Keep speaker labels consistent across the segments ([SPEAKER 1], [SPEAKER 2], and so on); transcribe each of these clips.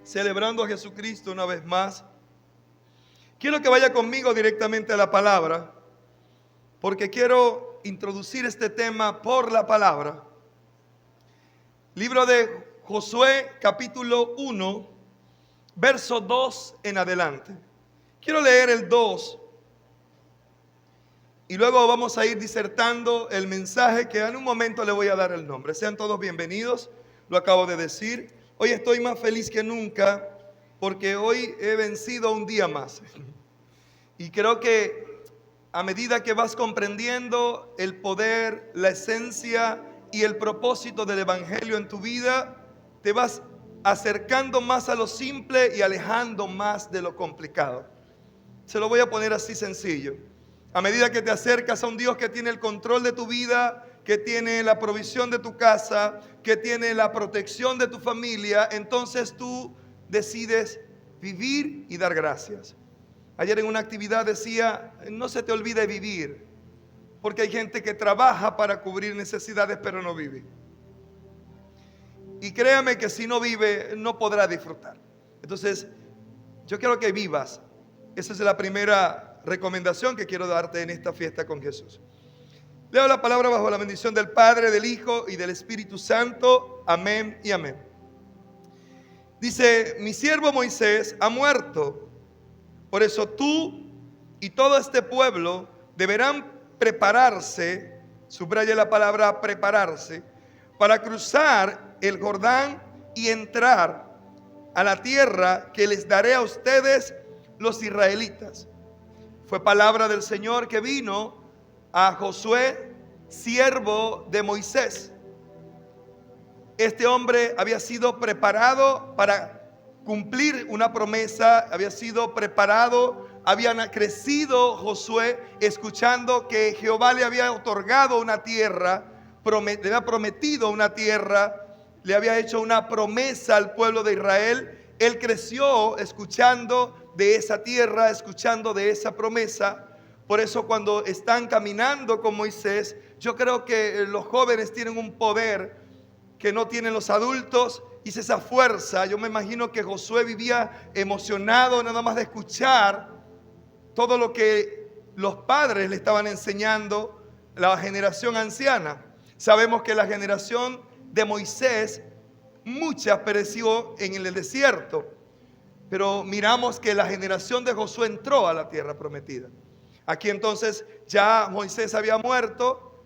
[SPEAKER 1] celebrando a Jesucristo una vez más. Quiero que vaya conmigo directamente a la palabra, porque quiero introducir este tema por la palabra. Libro de Josué, capítulo 1, verso 2 en adelante. Quiero leer el 2 y luego vamos a ir disertando el mensaje que en un momento le voy a dar el nombre. Sean todos bienvenidos, lo acabo de decir. Hoy estoy más feliz que nunca porque hoy he vencido un día más. Y creo que a medida que vas comprendiendo el poder, la esencia y el propósito del Evangelio en tu vida, te vas acercando más a lo simple y alejando más de lo complicado. Se lo voy a poner así sencillo. A medida que te acercas a un Dios que tiene el control de tu vida, que tiene la provisión de tu casa, que tiene la protección de tu familia, entonces tú decides vivir y dar gracias. Ayer en una actividad decía, no se te olvide vivir, porque hay gente que trabaja para cubrir necesidades pero no vive. Y créame que si no vive, no podrá disfrutar. Entonces, yo quiero que vivas. Esa es la primera recomendación que quiero darte en esta fiesta con Jesús. Leo la palabra bajo la bendición del Padre, del Hijo y del Espíritu Santo. Amén y amén. Dice, mi siervo Moisés ha muerto. Por eso tú y todo este pueblo deberán prepararse, subraya la palabra prepararse, para cruzar el Jordán y entrar a la tierra que les daré a ustedes los israelitas. Fue palabra del Señor que vino a Josué, siervo de Moisés. Este hombre había sido preparado para cumplir una promesa, había sido preparado, había crecido Josué escuchando que Jehová le había otorgado una tierra, le había prometido una tierra, le había hecho una promesa al pueblo de Israel. Él creció escuchando de esa tierra, escuchando de esa promesa. Por eso cuando están caminando con Moisés, yo creo que los jóvenes tienen un poder que no tienen los adultos, y esa fuerza. Yo me imagino que Josué vivía emocionado nada más de escuchar todo lo que los padres le estaban enseñando, la generación anciana. Sabemos que la generación de Moisés, mucha pereció en el desierto, pero miramos que la generación de Josué entró a la tierra prometida. Aquí entonces ya Moisés había muerto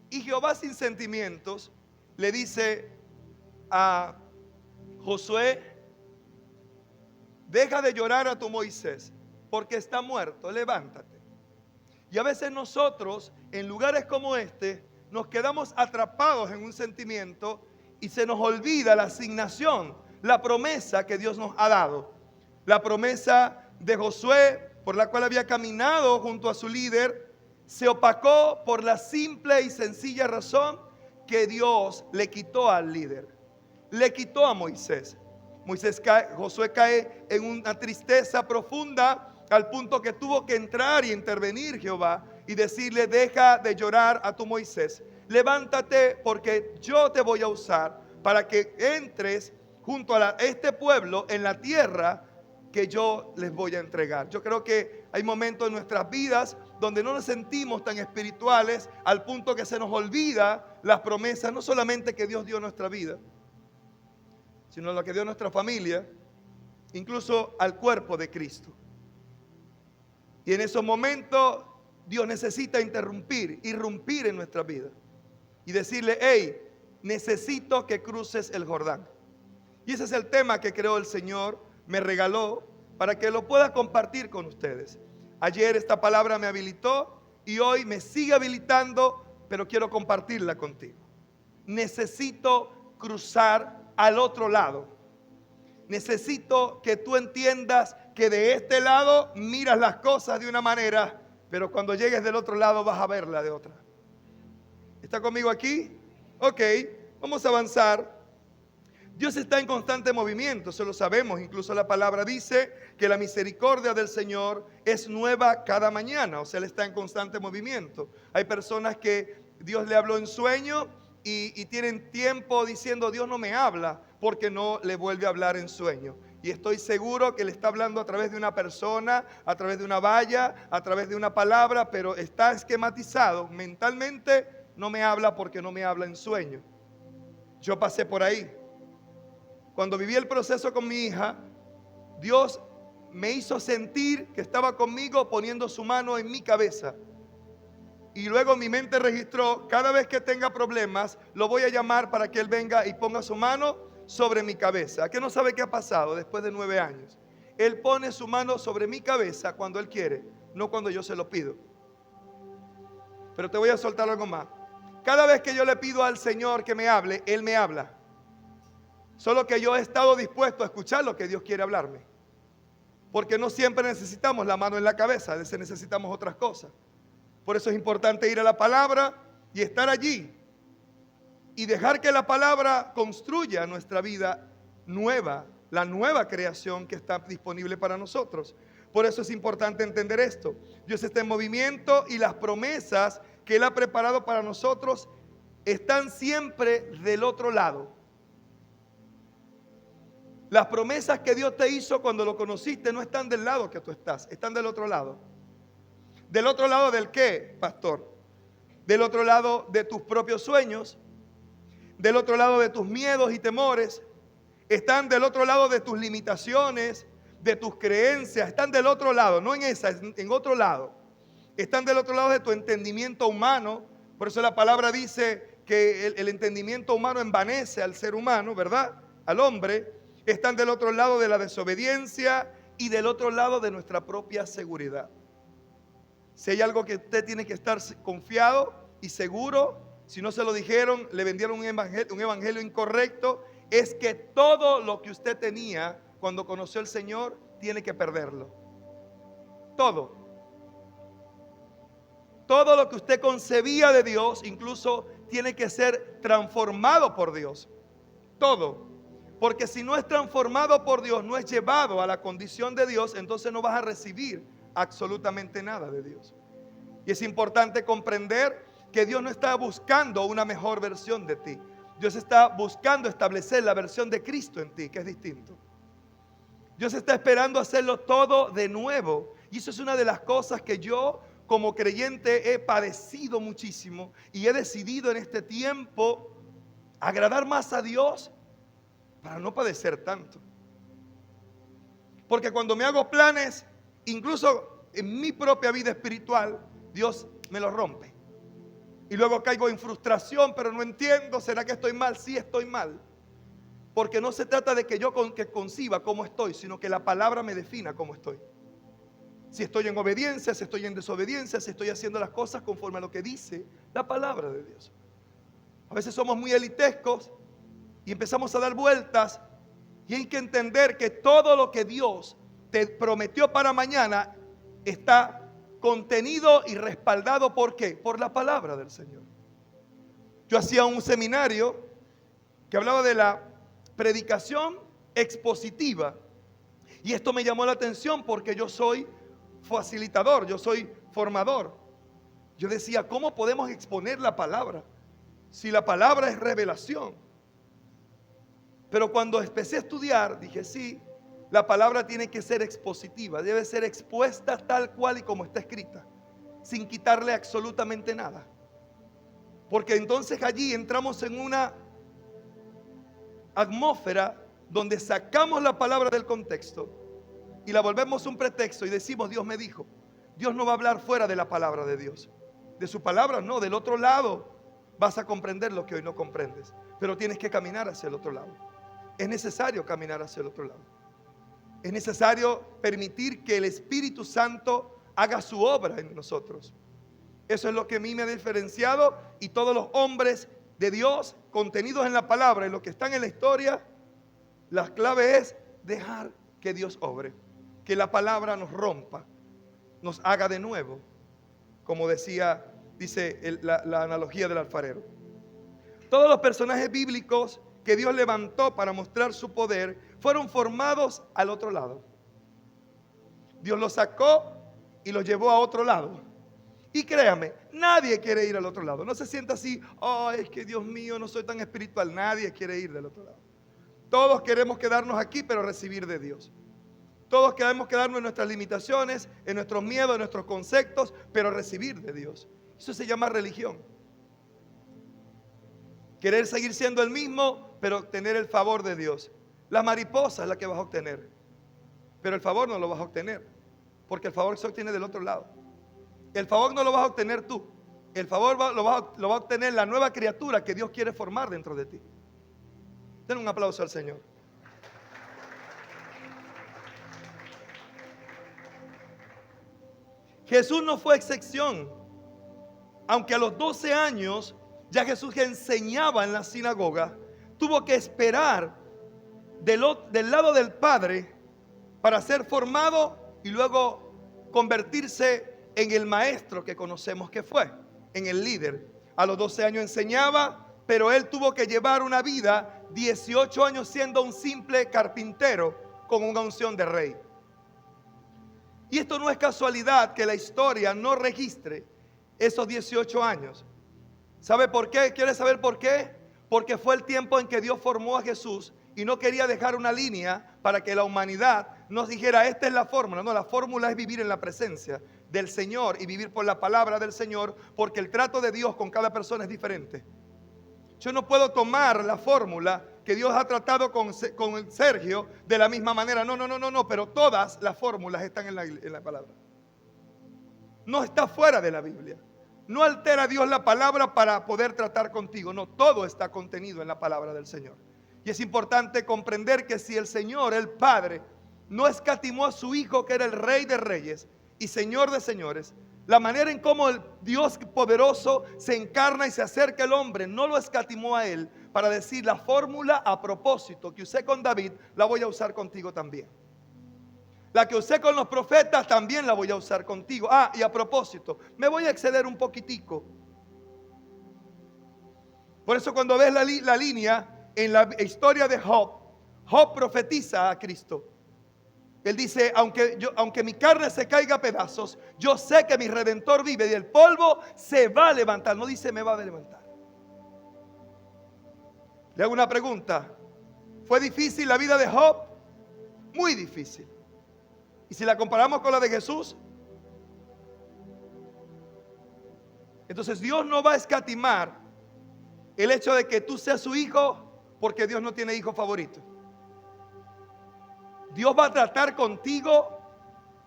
[SPEAKER 1] y Jehová sin sentimientos le dice a Josué, deja de llorar a tu Moisés porque está muerto, levántate. Y a veces nosotros en lugares como este nos quedamos atrapados en un sentimiento y se nos olvida la asignación, la promesa que Dios nos ha dado. La promesa de Josué por la cual había caminado junto a su líder se opacó por la simple y sencilla razón que Dios le quitó al líder. Le quitó a Moisés. Josué cae en una tristeza profunda al punto que tuvo que entrar y intervenir Jehová y decirle, deja de llorar a tu Moisés, levántate porque yo te voy a usar para que entres junto a este pueblo en la tierra que yo les voy a entregar. Yo creo que hay momentos en nuestras vidas donde no nos sentimos tan espirituales al punto que se nos olvida las promesas, no solamente que Dios dio a nuestra vida, sino lo que dio a nuestra familia, incluso al cuerpo de Cristo. Y en esos momentos Dios necesita irrumpir en nuestra vida y decirle, hey, necesito que cruces el Jordán. Y ese es el tema que creo el Señor me regaló para que lo pueda compartir con ustedes. Ayer esta palabra me habilitó y hoy me sigue habilitando, pero quiero compartirla contigo. Necesito cruzar al otro lado. Necesito que tú entiendas que de este lado miras las cosas de una manera, pero cuando llegues del otro lado vas a verla de otra. ¿Está conmigo aquí? Ok, vamos a avanzar. Dios está en constante movimiento, eso lo sabemos. Incluso la palabra dice que la misericordia del Señor es nueva cada mañana. O sea, Él está en constante movimiento. Hay personas que Dios le habló en sueño y tienen tiempo diciendo Dios no me habla porque no le vuelve a hablar en sueño. Y estoy seguro que le está hablando a través de una persona, a través de una valla, a través de una palabra, pero está esquematizado. Mentalmente no me habla porque no me habla en sueño. Yo pasé por ahí. Cuando viví el proceso con mi hija, Dios me hizo sentir que estaba conmigo poniendo su mano en mi cabeza. Y luego mi mente registró, cada vez que tenga problemas, lo voy a llamar para que Él venga y ponga su mano sobre mi cabeza. ¿A qué no sabe qué ha pasado después de 9 años? Él pone su mano sobre mi cabeza cuando Él quiere, no cuando yo se lo pido. Pero te voy a soltar algo más. Cada vez que yo le pido al Señor que me hable, Él me habla. Solo que yo he estado dispuesto a escuchar lo que Dios quiere hablarme. Porque no siempre necesitamos la mano en la cabeza, a veces necesitamos otras cosas. Por eso es importante ir a la palabra y estar allí. Y dejar que la palabra construya nuestra vida nueva, la nueva creación que está disponible para nosotros. Por eso es importante entender esto. Dios está en movimiento y las promesas que Él ha preparado para nosotros están siempre del otro lado. Las promesas que Dios te hizo cuando lo conociste no están del lado que tú estás, están del otro lado. ¿Del otro lado del qué, pastor? Del otro lado de tus propios sueños, del otro lado de tus miedos y temores, están del otro lado de tus limitaciones, de tus creencias, están del otro lado, no en esa, en otro lado. Están del otro lado de tu entendimiento humano. Por eso la palabra dice que el entendimiento humano envanece al ser humano, ¿verdad? Al hombre. Están del otro lado de la desobediencia y del otro lado de nuestra propia seguridad. Si hay algo que usted tiene que estar confiado y seguro, si no se lo dijeron, le vendieron un evangelio incorrecto, es que todo lo que usted tenía cuando conoció al Señor, tiene que perderlo. Todo. Todo lo que usted concebía de Dios, incluso tiene que ser transformado por Dios. Todo. Porque si no es transformado por Dios, no es llevado a la condición de Dios, entonces no vas a recibir absolutamente nada de Dios. Y es importante comprender que Dios no está buscando una mejor versión de ti. Dios está buscando establecer la versión de Cristo en ti, que es distinto. Dios está esperando hacerlo todo de nuevo. Y eso es una de las cosas que yo como creyente he padecido muchísimo. Y he decidido en este tiempo agradar más a Dios para no padecer tanto. Porque cuando me hago planes, incluso en mi propia vida espiritual, Dios me lo rompe. Y luego caigo en frustración, pero no entiendo, ¿será que estoy mal? Sí, estoy mal. Porque no se trata de que yo conciba cómo estoy, sino que la palabra me defina cómo estoy. Si estoy en obediencia, si estoy en desobediencia, si estoy haciendo las cosas conforme a lo que dice la palabra de Dios. A veces somos muy elitescos y empezamos a dar vueltas, y hay que entender que todo lo que Dios te prometió para mañana está contenido y respaldado. ¿Por qué? Por la palabra del Señor. Yo hacía un seminario que hablaba de la predicación expositiva, y esto me llamó la atención porque yo soy facilitador, yo soy formador. Yo decía, ¿cómo podemos exponer la palabra si la palabra es revelación? Pero cuando empecé a estudiar, dije, sí, la palabra tiene que ser expositiva, debe ser expuesta tal cual y como está escrita, sin quitarle absolutamente nada. Porque entonces allí entramos en una atmósfera donde sacamos la palabra del contexto y la volvemos un pretexto y decimos, Dios me dijo. Dios no va a hablar fuera de la palabra de Dios. De su palabra no, del otro lado vas a comprender lo que hoy no comprendes, pero tienes que caminar hacia el otro lado. Es necesario caminar hacia el otro lado. Es necesario permitir que el Espíritu Santo haga su obra en nosotros. Eso es lo que a mí me ha diferenciado, y todos los hombres de Dios contenidos en la palabra y los que están en la historia, la clave es dejar que Dios obre, que la palabra nos rompa, nos haga de nuevo, como dice la analogía del alfarero. Todos los personajes bíblicos que Dios levantó para mostrar su poder fueron formados al otro lado. Dios los sacó y los llevó a otro lado. Y créame, nadie quiere ir al otro lado. No se sienta así, oh, es que Dios mío, no soy tan espiritual. Nadie quiere ir del otro lado. Todos queremos quedarnos aquí, pero recibir de Dios. Todos queremos quedarnos en nuestras limitaciones, en nuestros miedos, en nuestros conceptos, pero recibir de Dios. Eso se llama religión. Querer seguir siendo el mismo, pero tener el favor de Dios. La mariposa es la que vas a obtener, pero el favor no lo vas a obtener, porque el favor se obtiene del otro lado. El favor no lo vas a obtener tú. El favor lo va a obtener la nueva criatura que Dios quiere formar dentro de ti. Den un aplauso al Señor. Jesús no fue excepción. Aunque a los 12 años ya Jesús enseñaba en la sinagoga, tuvo que esperar del lado del Padre para ser formado y luego convertirse en el maestro que conocemos que fue, en el líder. A los 12 años enseñaba, pero él tuvo que llevar una vida 18 años siendo un simple carpintero con una unción de rey. Y esto no es casualidad que la historia no registre esos 18 años. ¿Sabe por qué? ¿Quiere saber por qué? Porque fue el tiempo en que Dios formó a Jesús y no quería dejar una línea para que la humanidad nos dijera, esta es la fórmula. No, la fórmula es vivir en la presencia del Señor y vivir por la palabra del Señor, porque el trato de Dios con cada persona es diferente. Yo no puedo tomar la fórmula que Dios ha tratado con Sergio de la misma manera. No, pero todas las fórmulas están en la palabra. No está fuera de la Biblia. No altera Dios la palabra para poder tratar contigo. No, todo está contenido en la palabra del Señor. Y es importante comprender que si el Señor, el Padre, no escatimó a su Hijo, que era el Rey de Reyes y Señor de Señores, la manera en cómo el Dios poderoso se encarna y se acerca al hombre, no lo escatimó a él para decir, la fórmula a propósito que usé con David, la voy a usar contigo también. La que usé con los profetas también la voy a usar contigo. Ah, y a propósito, me voy a exceder un poquitico. Por eso cuando ves la línea en la historia de Job, Job profetiza a Cristo. Él dice, aunque mi carne se caiga a pedazos, yo sé que mi Redentor vive y del polvo se va a levantar. No dice me va a levantar. Le hago una pregunta. ¿Fue difícil la vida de Job? Muy difícil. Y si la comparamos con la de Jesús, entonces Dios no va a escatimar el hecho de que tú seas su hijo, porque Dios no tiene hijo favorito. Dios va a tratar contigo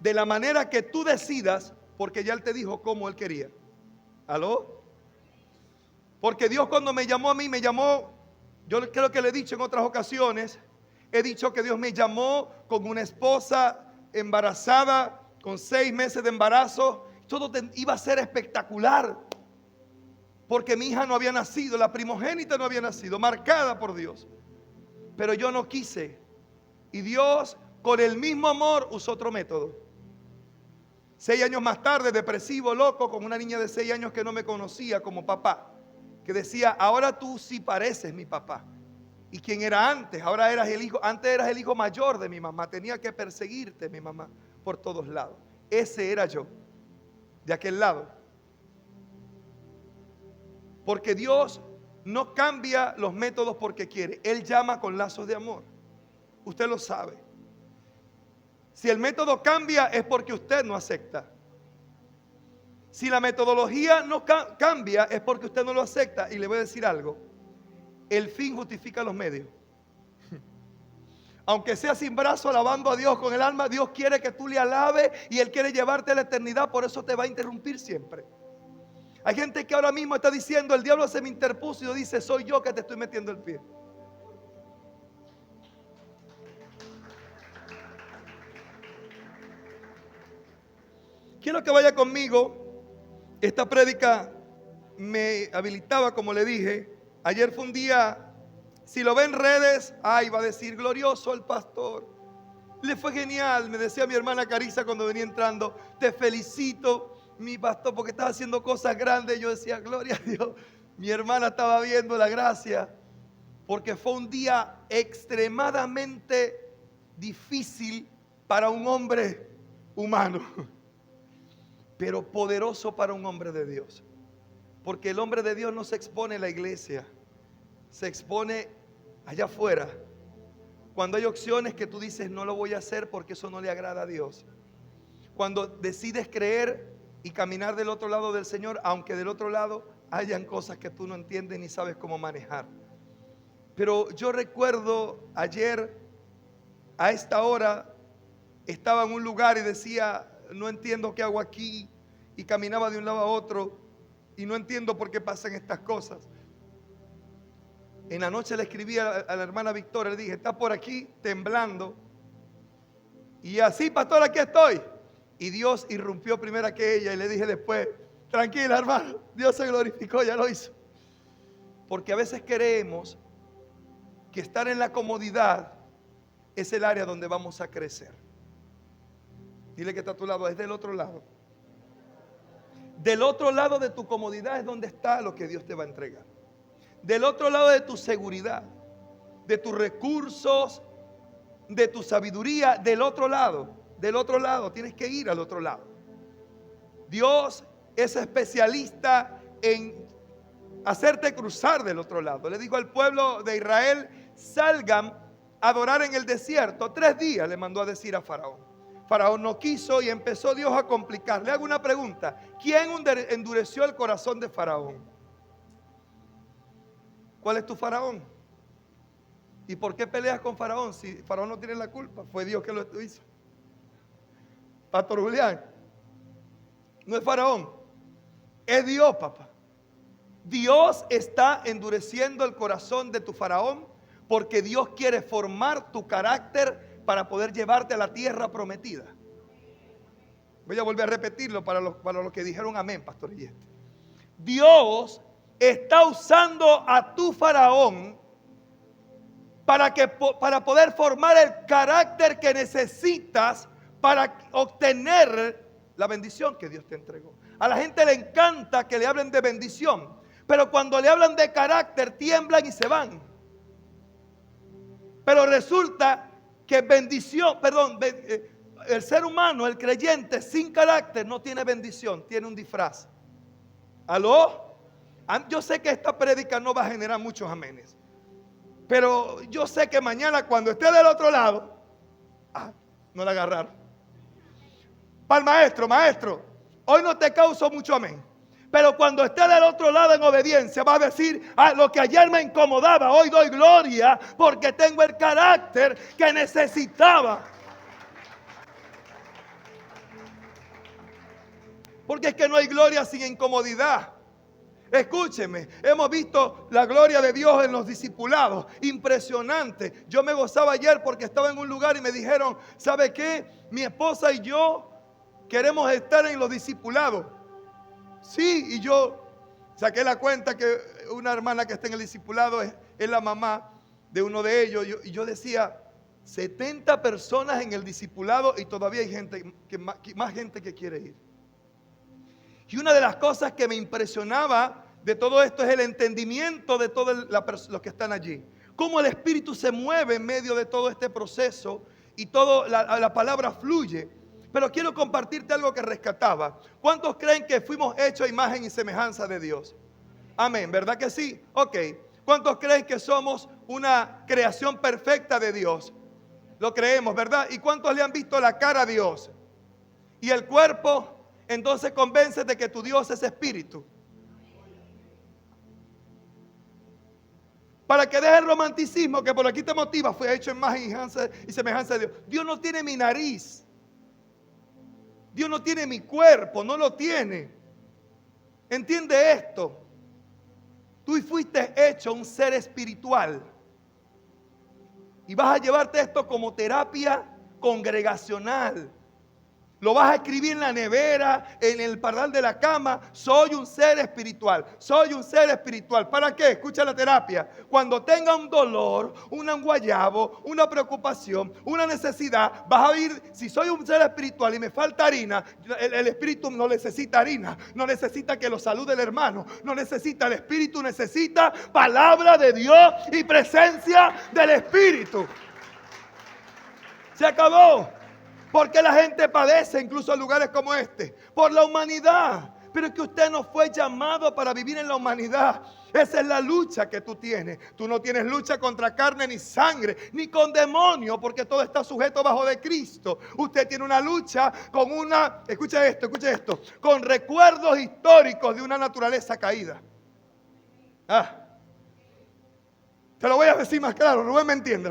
[SPEAKER 1] de la manera que tú decidas, porque ya Él te dijo cómo Él quería. ¿Aló? Porque Dios cuando me llamó a mí, me llamó, yo creo que le he dicho en otras ocasiones, he dicho que Dios me llamó con una esposa embarazada, con 6 meses de embarazo. Todo iba a ser espectacular, porque mi hija no había nacido, la primogénita no había nacido, marcada por Dios. Pero yo no quise. Y Dios, con el mismo amor, usó otro método. 6 años más tarde, depresivo, loco, con una niña de 6 años que no me conocía como papá, que decía, ahora tú sí pareces mi papá. ¿Y quién era antes? Ahora eras el hijo, antes eras el hijo mayor de mi mamá. Tenía que perseguirte mi mamá por todos lados. Ese era yo, de aquel lado. Porque Dios no cambia los métodos porque quiere. Él llama con lazos de amor. Usted lo sabe. Si el método cambia es porque usted no acepta. Si la metodología no cambia es porque usted no lo acepta. Y le voy a decir algo. El fin justifica los medios. Aunque sea sin brazo alabando a Dios con el alma, Dios quiere que tú le alabes y Él quiere llevarte a la eternidad. Por eso te va a interrumpir siempre. Hay gente que ahora mismo está diciendo, el diablo se me interpuso, y Dios dice, soy yo que te estoy metiendo el pie. Quiero que vaya conmigo. Esta prédica me habilitaba, como le dije. Ayer fue un día, si lo ve en redes, ay, va a decir, glorioso el pastor. Le fue genial, me decía mi hermana Carissa cuando venía entrando, te felicito, mi pastor, porque estás haciendo cosas grandes. Yo decía, gloria a Dios. Mi hermana estaba viendo la gracia, porque fue un día extremadamente difícil para un hombre humano. pero poderoso para un hombre de Dios. Porque el hombre de Dios no se expone en la iglesia, se expone allá afuera. Cuando hay opciones que tú dices no lo voy a hacer porque eso no le agrada a Dios. Cuando decides creer y caminar del otro lado del Señor, aunque del otro lado hayan cosas que tú no entiendes ni sabes cómo manejar. Pero yo recuerdo ayer a esta hora estaba en un lugar y decía, no entiendo qué hago aquí, y caminaba de un lado a otro y no entiendo por qué pasan estas cosas. En la noche le escribí a la hermana Victoria, le dije, está por aquí temblando, y así, pastor, aquí estoy. Y Dios irrumpió primero que ella, y le dije después, tranquila hermano, Dios se glorificó, ya lo hizo. Porque a veces creemos que estar en la comodidad es el área donde vamos a crecer. Dile que está a tu lado, es del otro lado. Del otro lado de tu comodidad es donde está lo que Dios te va a entregar. Del otro lado de tu seguridad, de tus recursos, de tu sabiduría, del otro lado, tienes que ir al otro lado. Dios es especialista en hacerte cruzar del otro lado. Le dijo al pueblo de Israel, salgan a adorar en el desierto. 3 días le mandó a decir a Faraón. Faraón no quiso y empezó Dios a complicar. Le hago una pregunta. ¿Quién endureció el corazón de Faraón? ¿Cuál es tu Faraón? ¿Y por qué peleas con Faraón? Si Faraón no tiene la culpa, fue Dios que lo hizo. Pastor Julián, no es Faraón, es Dios, papá. Dios está endureciendo el corazón de tu Faraón porque Dios quiere formar tu carácter para poder llevarte a la tierra prometida. Voy a volver a repetirlo para los que dijeron amén, Pastor Yeste. Dios está usando a tu Faraón para poder formar el carácter que necesitas para obtener la bendición que Dios te entregó. A la gente le encanta que le hablen de bendición, pero cuando le hablan de carácter tiemblan y se van. Pero resulta que el ser humano, el creyente sin carácter no tiene bendición, tiene un disfraz. ¿Aló? Yo sé que esta prédica no va a generar muchos amenes, pero yo sé que mañana cuando esté del otro lado, no la agarraron. Para el maestro, hoy no te causo mucho amén, pero cuando esté del otro lado en obediencia va a decir, lo que ayer me incomodaba, hoy doy gloria porque tengo el carácter que necesitaba. Porque es que no hay gloria sin incomodidad. Escúcheme, hemos visto la gloria de Dios en los discipulados, impresionante. Yo me gozaba ayer porque estaba en un lugar y me dijeron, ¿sabe qué? Mi esposa y yo queremos estar en los discipulados. Sí, y yo saqué la cuenta que una hermana que está en el discipulado es la mamá de uno de ellos. Y yo decía, 70 personas en el discipulado y todavía hay gente, más gente que quiere ir. Y una de las cosas que me impresionaba de todo esto es el entendimiento de todos los que están allí. Cómo el Espíritu se mueve en medio de todo este proceso y toda la palabra fluye. Pero quiero compartirte algo que rescataba. ¿Cuántos creen que fuimos hechos a imagen y semejanza de Dios? Amén, ¿verdad que sí? Ok. ¿Cuántos creen que somos una creación perfecta de Dios? Lo creemos, ¿verdad? ¿Y cuántos le han visto la cara a Dios? ¿Y el cuerpo? Entonces convéncete de que tu Dios es espíritu. Para que deje el romanticismo que por aquí te motiva, fue hecho en imagen y semejanza de Dios. Dios no tiene mi nariz. Dios no tiene mi cuerpo, no lo tiene. Entiende esto. Tú fuiste hecho un ser espiritual. Y vas a llevarte esto como terapia congregacional. Lo vas a escribir en la nevera, en el pardal de la cama. Soy un ser espiritual. Soy un ser espiritual. ¿Para qué? Escucha la terapia. Cuando tenga un dolor, un guayabo, una preocupación, una necesidad, vas a oír, si soy un ser espiritual y me falta harina, el espíritu no necesita harina. No necesita que lo salude el hermano. No necesita, el espíritu necesita palabra de Dios y presencia del espíritu. Se acabó. ¿Por qué la gente padece incluso en lugares como este? Por la humanidad. Pero es que usted no fue llamado para vivir en la humanidad. Esa es la lucha que tú tienes. Tú no tienes lucha contra carne ni sangre, ni con demonios, porque todo está sujeto bajo de Cristo. Usted tiene una lucha con escucha esto, con recuerdos históricos de una naturaleza caída. Te lo voy a decir más claro, Rubén me entiende.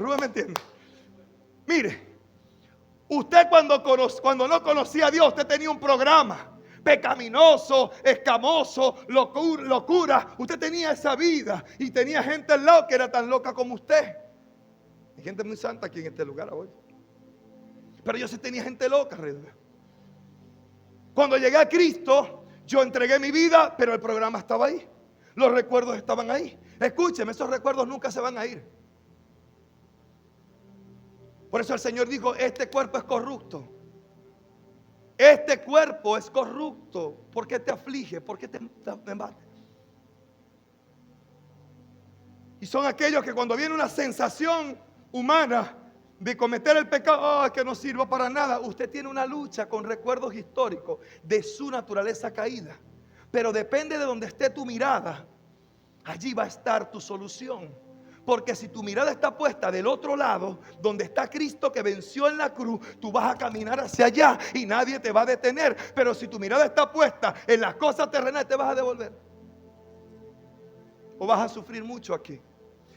[SPEAKER 1] Mire, usted cuando no conocía a Dios, usted tenía un programa pecaminoso, escamoso, locura. Usted tenía esa vida y tenía gente al lado que era tan loca como usted. Hay gente muy santa aquí en este lugar hoy. Pero yo sí tenía gente loca alrededor. Cuando llegué a Cristo, yo entregué mi vida, pero el programa estaba ahí. Los recuerdos estaban ahí. Escúcheme, esos recuerdos nunca se van a ir. Por eso el Señor dijo, este cuerpo es corrupto. Este cuerpo es corrupto. ¿Por qué te aflige? ¿Por qué te embate? Y son aquellos que cuando viene una sensación humana de cometer el pecado, que no sirva para nada. Usted tiene una lucha con recuerdos históricos de su naturaleza caída. Pero depende de donde esté tu mirada, allí va a estar tu solución. Porque si tu mirada está puesta del otro lado, donde está Cristo que venció en la cruz, tú vas a caminar hacia allá y nadie te va a detener. Pero si tu mirada está puesta en las cosas terrenales, te vas a devolver. O vas a sufrir mucho aquí.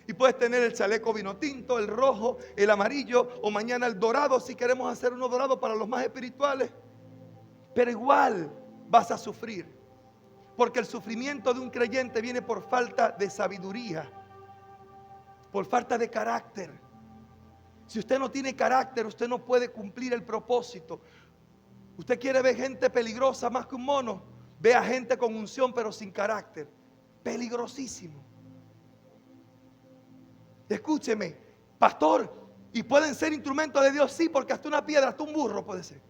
[SPEAKER 1] Y puedes tener el chaleco vino tinto, el rojo, el amarillo, o mañana el dorado, si queremos hacer uno dorado para los más espirituales. Pero igual vas a sufrir. Porque el sufrimiento de un creyente viene por falta de sabiduría, por falta de carácter. Si usted no tiene carácter, usted no puede cumplir el propósito. Usted quiere ver gente peligrosa más que un mono, ve a gente con unción pero sin carácter. Peligrosísimo. Escúcheme, pastor, ¿y pueden ser instrumentos de Dios? Sí, porque hasta una piedra, hasta un burro puede ser.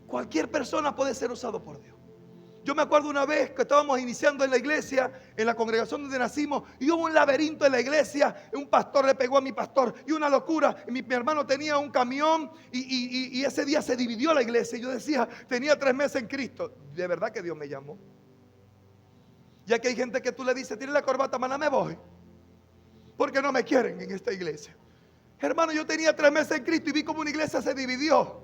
[SPEAKER 1] Cualquier persona puede ser usado por Dios. Yo me acuerdo una vez que estábamos iniciando en la iglesia, en la congregación donde nacimos, y hubo un laberinto en la iglesia. Un pastor le pegó a mi pastor y una locura. Mi hermano tenía un camión y ese día se dividió la iglesia. Y yo decía, tenía 3 meses en Cristo. De verdad que Dios me llamó. Ya que hay gente que tú le dices, tiene la corbata, maná, me voy, porque no me quieren en esta iglesia. Hermano, yo tenía 3 meses en Cristo y vi como una iglesia se dividió.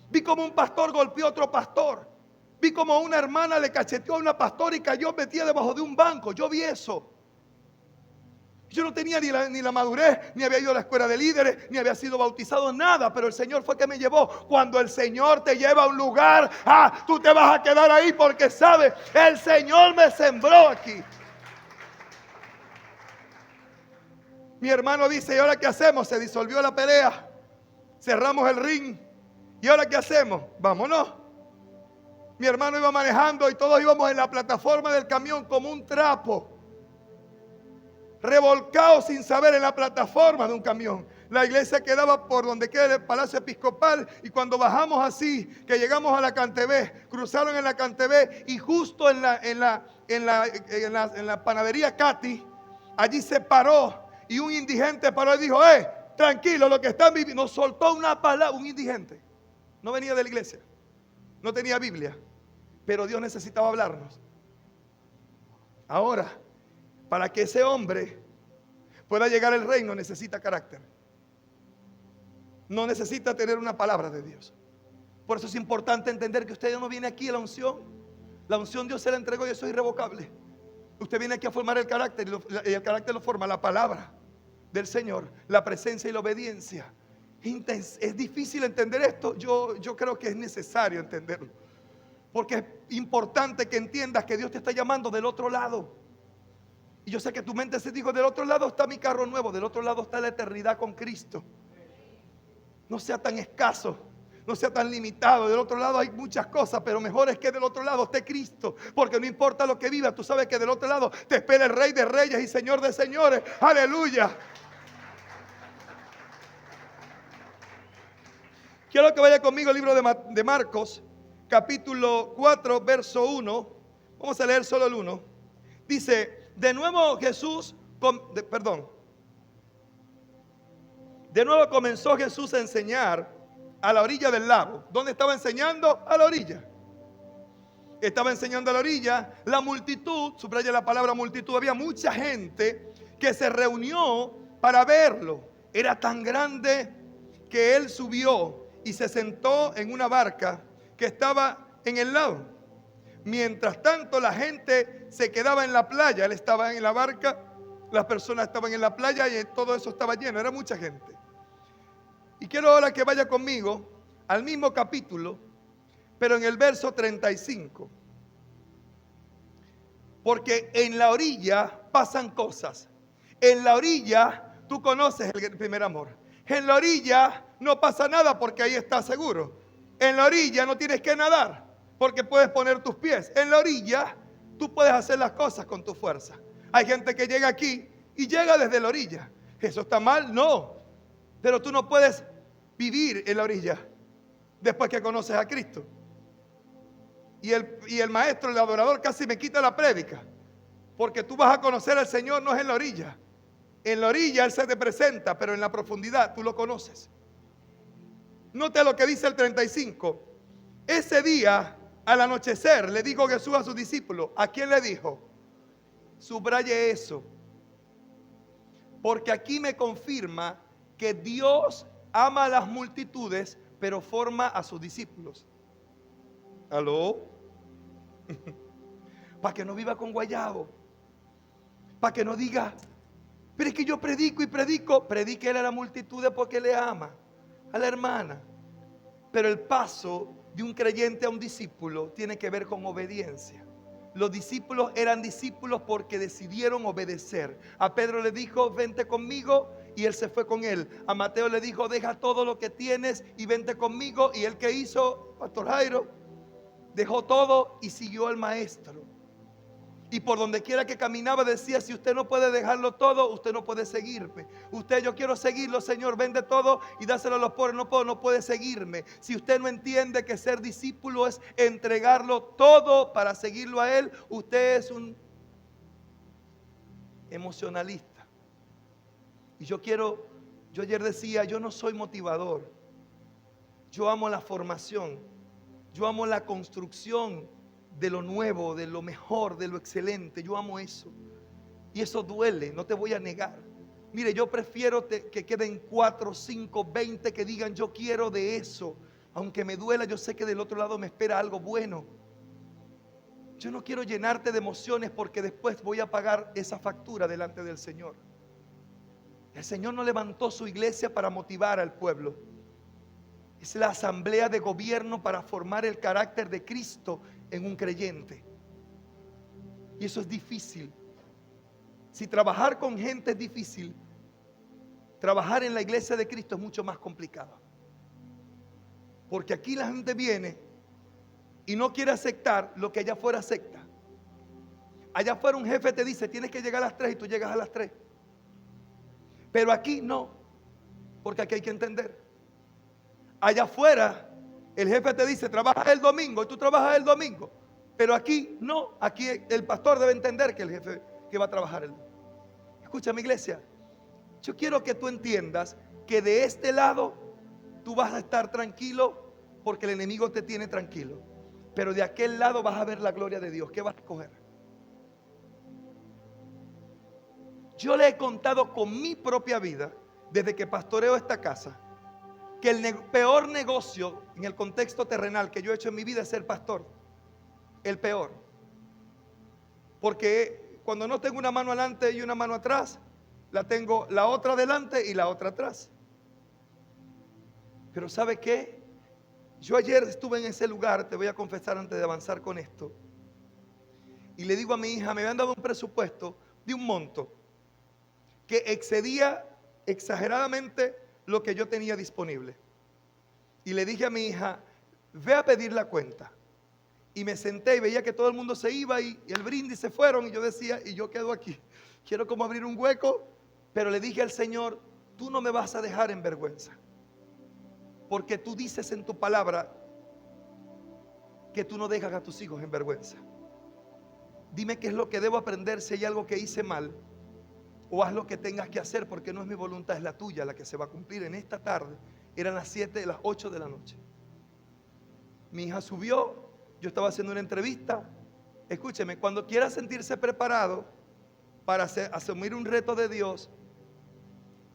[SPEAKER 1] Vi como un pastor golpeó a otro pastor. Vi como una hermana le cacheteó a una pastora y cayó metida debajo de un banco. Yo vi eso. Yo no tenía ni la madurez, ni había ido a la escuela de líderes, ni había sido bautizado, nada. Pero el Señor fue que me llevó. Cuando el Señor te lleva a un lugar, tú te vas a quedar ahí porque sabes, el Señor me sembró aquí. Mi hermano dice, ¿y ahora qué hacemos? Se disolvió la pelea. Cerramos el ring. ¿Y ahora qué hacemos? Vámonos. Mi hermano iba manejando y todos íbamos en la plataforma del camión como un trapo, revolcados sin saber en la plataforma de un camión. La iglesia quedaba por donde queda el Palacio Episcopal, y cuando bajamos así, que llegamos a la Cantebé, cruzaron en la Cantebé y justo en la panadería Katy, allí se paró y un indigente paró y dijo, tranquilo, lo que están viviendo. Nos soltó una palabra, un indigente. No venía de la iglesia, no tenía Biblia, pero Dios necesitaba hablarnos. Ahora, para que ese hombre pueda llegar al reino, necesita carácter. No necesita tener una palabra de Dios. Por eso es importante entender que usted no viene aquí a la unción. La unción Dios se la entregó y eso es irrevocable. Usted viene aquí a formar el carácter, y el carácter lo forma la palabra del Señor, la presencia y la obediencia. Es difícil entender esto. Yo creo que es necesario entenderlo, porque es importante que entiendas que Dios te está llamando del otro lado. Y yo sé que tu mente se dijo, del otro lado está mi carro nuevo, del otro lado está la eternidad con Cristo. No sea tan escaso, no sea tan limitado. Del otro lado hay muchas cosas, pero mejor es que del otro lado esté Cristo, porque no importa lo que vivas, tú sabes que del otro lado te espera el Rey de Reyes y Señor de Señores. Aleluya. Quiero que vaya conmigo al libro de Marcos, capítulo 4, verso 1. Vamos a leer solo el 1. Dice, de nuevo Jesús, De nuevo comenzó Jesús a enseñar a la orilla del lago. ¿Dónde estaba enseñando? A la orilla. Estaba enseñando a la orilla. La multitud, subraya la palabra multitud, había mucha gente que se reunió para verlo. Era tan grande que él subió y se sentó en una barca que estaba en el lago. Mientras tanto, la gente se quedaba en la playa. Él estaba en la barca, las personas estaban en la playa y todo eso estaba lleno. Era mucha gente. Y quiero ahora que vaya conmigo al mismo capítulo, pero en el verso 35. Porque en la orilla pasan cosas. En la orilla tú conoces el primer amor. En la orilla no pasa nada porque ahí estás seguro. En la orilla no tienes que nadar porque puedes poner tus pies. En la orilla tú puedes hacer las cosas con tu fuerza. Hay gente que llega aquí y llega desde la orilla. ¿Eso está mal? No. Pero tú no puedes vivir en la orilla después que conoces a Cristo. Y el maestro, el adorador casi me quita la prédica. Porque tú vas a conocer al Señor no es en la orilla. En la orilla Él se te presenta, pero en la profundidad tú lo conoces. Note lo que dice el 35. Ese día, al anochecer, le dijo Jesús a sus discípulos. ¿A quién le dijo? Subraye eso. Porque aquí me confirma que Dios ama a las multitudes, pero forma a sus discípulos. ¿Aló? Para que no viva con guayabo. Para que no diga, pero es que yo predico y predico. Predique a la multitud porque le ama a la hermana. Pero el paso de un creyente a un discípulo tiene que ver con obediencia. Los discípulos eran discípulos porque decidieron obedecer. A Pedro le dijo, vente conmigo, y él se fue con él. A Mateo le dijo, deja todo lo que tienes y vente conmigo. Y él, ¿qué hizo? Pastor Jairo dejó todo y siguió al maestro. Y por donde quiera que caminaba decía, si usted no puede dejarlo todo, usted no puede seguirme. Yo quiero seguirlo, Señor, vende todo y dáselo a los pobres. No puede seguirme. Si usted no entiende que ser discípulo es entregarlo todo para seguirlo a Él, usted es un emocionalista. Y yo ayer decía, yo no soy motivador. Yo amo la formación. Yo amo la construcción de lo nuevo, de lo mejor, de lo excelente. Yo amo eso. Y eso duele, no te voy a negar. Mire, yo prefiero que queden 4, 5, 20 que digan yo quiero de eso. Aunque me duela, yo sé que del otro lado me espera algo bueno. Yo no quiero llenarte de emociones porque después voy a pagar esa factura delante del Señor. El Señor no levantó su iglesia para motivar al pueblo. Es la asamblea de gobierno para formar el carácter de Cristo en un creyente. Y eso es difícil. Si trabajar con gente es difícil, trabajar en la iglesia de Cristo es mucho más complicado. Porque aquí la gente viene y no quiere aceptar lo que allá afuera acepta. Allá afuera un jefe te dice, tienes que llegar a las 3 y tú llegas a las 3. Pero aquí no, porque aquí hay que entender. Allá afuera el jefe te dice, trabajas el domingo y tú trabajas el domingo. Pero aquí no, aquí el pastor debe entender que el jefe que va a trabajar el domingo. Escucha, mi iglesia, yo quiero que tú entiendas que de este lado tú vas a estar tranquilo porque el enemigo te tiene tranquilo. Pero de aquel lado vas a ver la gloria de Dios. ¿Qué vas a escoger? Yo le he contado con mi propia vida, desde que pastoreo esta casa, que el peor negocio en el contexto terrenal que yo he hecho en mi vida es ser pastor. El peor. Porque cuando no tengo una mano adelante y una mano atrás, la tengo la otra adelante y la otra atrás. Pero ¿sabe qué? Yo ayer estuve en ese lugar, te voy a confesar antes de avanzar con esto. Y le digo a mi hija, me habían dado un presupuesto de un monto que excedía exageradamente lo que yo tenía disponible. Y le dije a mi hija, ve a pedir la cuenta. Y me senté y veía que todo el mundo se iba y el brindis se fueron. Y yo decía, y yo quedo aquí. Quiero como abrir un hueco. Pero le dije al Señor, tú no me vas a dejar en vergüenza. Porque tú dices en tu palabra que tú no dejas a tus hijos en vergüenza. Dime qué es lo que debo aprender si hay algo que hice mal o haz lo que tengas que hacer, porque no es mi voluntad, es la tuya la que se va a cumplir. En esta tarde eran las 8 de la noche. Mi hija subió, yo estaba haciendo una entrevista. Escúcheme, cuando quiera sentirse preparado para asumir un reto de Dios,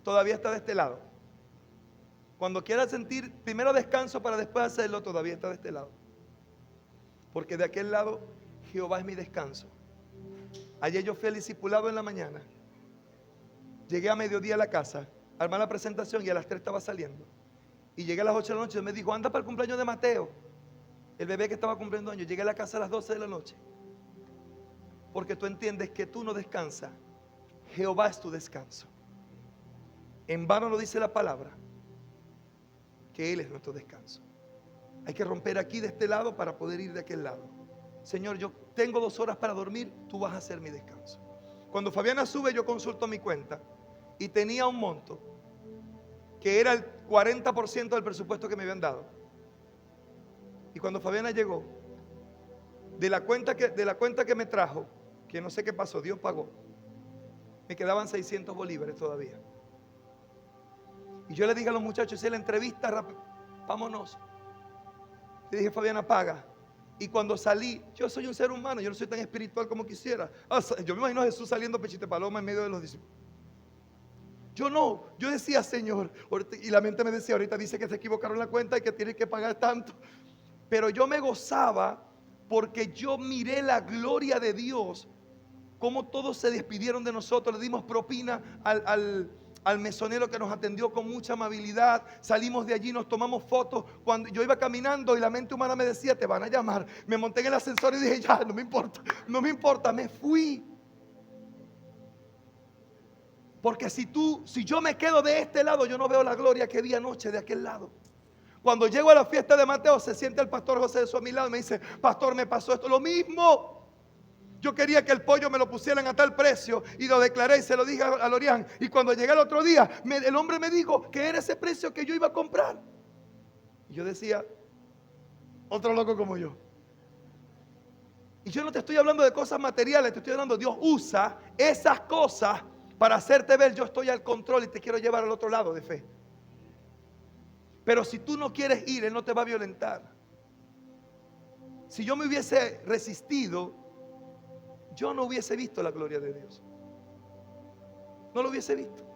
[SPEAKER 1] todavía está de este lado. Cuando quiera sentir primero descanso para después hacerlo, todavía está de este lado. Porque de aquel lado Jehová es mi descanso. Ayer yo fui al discipulado en la mañana. Llegué a mediodía a la casa, armé la presentación y a las 3 estaba saliendo. Y llegué a las 8 de la noche y me dijo, anda para el cumpleaños de Mateo, el bebé que estaba cumpliendo años. Llegué a la casa a las 12 de la noche. Porque tú entiendes que tú no descansas. Jehová es tu descanso. En vano lo dice la palabra, que Él es nuestro descanso. Hay que romper aquí de este lado para poder ir de aquel lado. Señor, yo tengo 2 horas para dormir, tú vas a ser mi descanso. Cuando Fabiana sube, yo consulto mi cuenta y tenía un monto que era el 40% del presupuesto que me habían dado. Y cuando Fabiana llegó, de la cuenta que me trajo, que no sé qué pasó, Dios pagó, me quedaban 600 bolívares todavía. Y yo le dije a los muchachos, hice la entrevista, vámonos. Le dije, Fabiana, paga. Y cuando salí, yo soy un ser humano, yo no soy tan espiritual como quisiera. Yo me imagino a Jesús saliendo pechite paloma en medio de los discípulos. Yo decía, Señor, y la mente me decía, ahorita dice que se equivocaron la cuenta y que tiene que pagar tanto. Pero yo me gozaba porque yo miré la gloria de Dios, cómo todos se despidieron de nosotros, le dimos propina al mesonero que nos atendió con mucha amabilidad. Salimos de allí, nos tomamos fotos. Cuando yo iba caminando y la mente humana me decía, te van a llamar, me monté en el ascensor y dije, ya, no me importa, me fui. Porque si yo me quedo de este lado, yo no veo la gloria que vi anoche de aquel lado. Cuando llego a la fiesta de Mateo, se siente el pastor José de a mi lado y me dice, pastor, me pasó esto, lo mismo. Yo quería que el pollo me lo pusieran a tal precio y lo declaré y se lo dije a Lorian. Y cuando llegué el otro día, el hombre me dijo que era ese precio que yo iba a comprar. Y yo decía, otro loco como yo. Y yo no te estoy hablando de cosas materiales, te estoy hablando, Dios usa esas cosas para hacerte ver, yo estoy al control y te quiero llevar al otro lado de fe. Pero si tú no quieres ir, Él no te va a violentar. Si yo me hubiese resistido, yo no hubiese visto la gloria de Dios. No lo hubiese visto.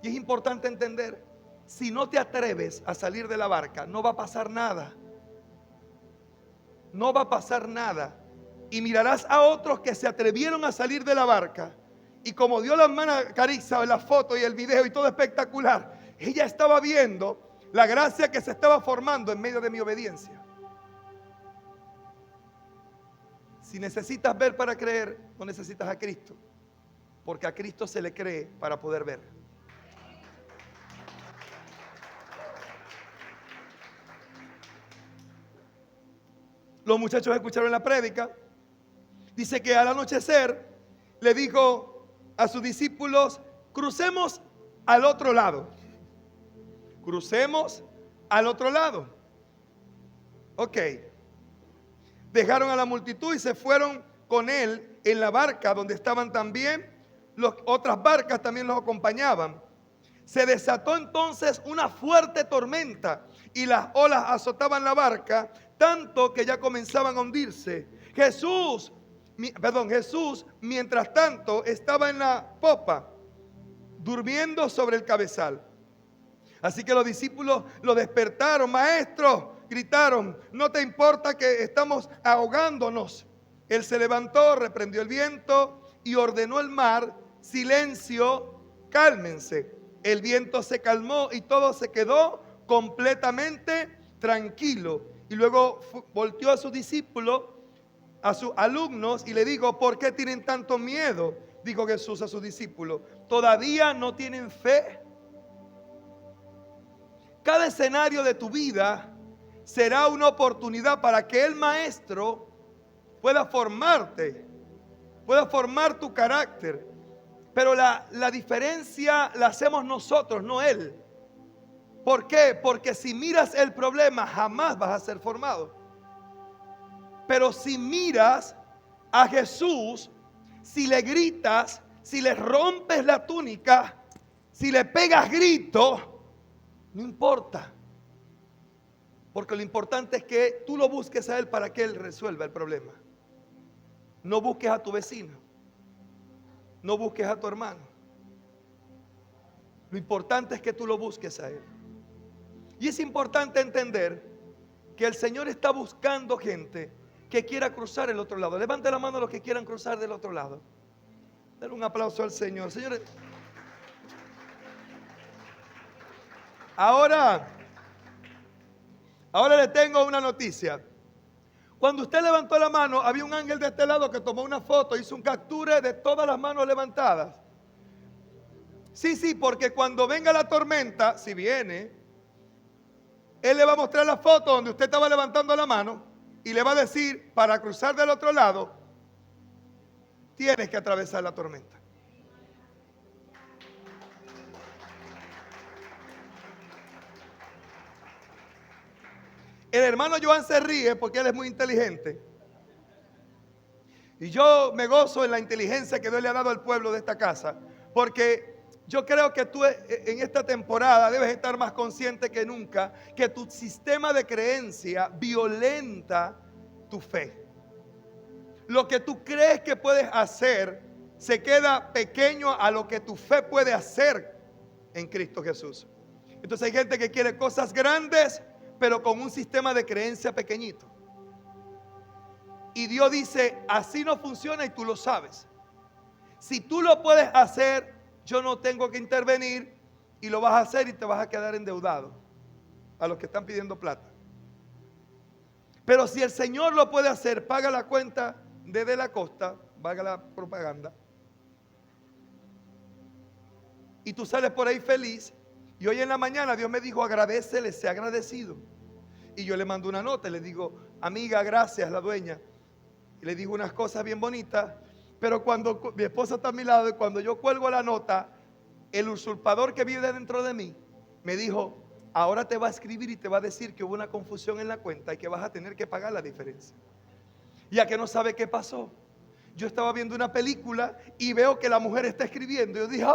[SPEAKER 1] Y es importante entender, si no te atreves a salir de la barca, no va a pasar nada. No va a pasar nada. Y mirarás a otros que se atrevieron a salir de la barca. Y como dio la hermana Carissa en la foto y el video y todo espectacular, ella estaba viendo la gracia que se estaba formando en medio de mi obediencia. Si necesitas ver para creer, no necesitas a Cristo, porque a Cristo se le cree para poder ver. Los muchachos escucharon la prédica. Dice que al anochecer le dijo a sus discípulos, crucemos al otro lado. Crucemos al otro lado. Ok. Dejaron a la multitud y se fueron con él en la barca donde estaban también. Otras barcas también los acompañaban. Se desató entonces una fuerte tormenta y las olas azotaban la barca, tanto que ya comenzaban a hundirse. Jesús, mientras tanto, estaba en la popa, durmiendo sobre el cabezal. Así que los discípulos lo despertaron. Maestro, gritaron, ¿no te importa que estamos ahogándonos? Él se levantó, reprendió el viento y ordenó al mar, silencio, cálmense. El viento se calmó y todo se quedó completamente tranquilo. Y luego volteó a sus discípulos, a sus alumnos, y le dijo, ¿por qué tienen tanto miedo? Dijo Jesús a sus discípulos, ¿todavía no tienen fe? Cada escenario de tu vida será una oportunidad para que el maestro pueda formarte, pueda formar tu carácter. Pero la diferencia la hacemos nosotros, no él. ¿Por qué? Porque si miras el problema, jamás vas a ser formado. Pero si miras a Jesús, si le gritas, si le rompes la túnica, si le pegas grito, no importa. Porque lo importante es que tú lo busques a él para que él resuelva el problema. No busques a tu vecino. No busques a tu hermano. Lo importante es que tú lo busques a él. Y es importante entender que el Señor está buscando gente que quiera cruzar el otro lado. Levante la mano a los que quieran cruzar del otro lado. Denle un aplauso al Señor. Señores, ahora le tengo una noticia. Cuando usted levantó la mano, había un ángel de este lado que tomó una foto, hizo un captura de todas las manos levantadas. Sí, porque cuando venga la tormenta, si viene, él le va a mostrar la foto donde usted estaba levantando la mano y le va a decir, para cruzar del otro lado, tienes que atravesar la tormenta. El hermano Joan se ríe porque él es muy inteligente. Y yo me gozo en la inteligencia que Dios le ha dado al pueblo de esta casa. Porque yo creo que tú en esta temporada debes estar más consciente que nunca que tu sistema de creencia violenta tu fe. Lo que tú crees que puedes hacer se queda pequeño a lo que tu fe puede hacer en Cristo Jesús. Entonces hay gente que quiere cosas grandes, pero con un sistema de creencia pequeñito. Y Dios dice, así no funciona y tú lo sabes. Si tú lo puedes hacer, yo no tengo que intervenir y lo vas a hacer y te vas a quedar endeudado a los que están pidiendo plata. Pero si el Señor lo puede hacer, paga la cuenta de la costa, paga la propaganda. Y tú sales por ahí feliz. Y hoy en la mañana Dios me dijo, agradécele, sea agradecido. Y yo le mando una nota, le digo, amiga, gracias, la dueña. Y le digo unas cosas bien bonitas. Pero cuando mi esposa está a mi lado y cuando yo cuelgo la nota, el usurpador que vive dentro de mí me dijo, ahora te va a escribir y te va a decir que hubo una confusión en la cuenta y que vas a tener que pagar la diferencia. Ya que no sabe qué pasó. Yo estaba viendo una película y veo que la mujer está escribiendo. Yo dije,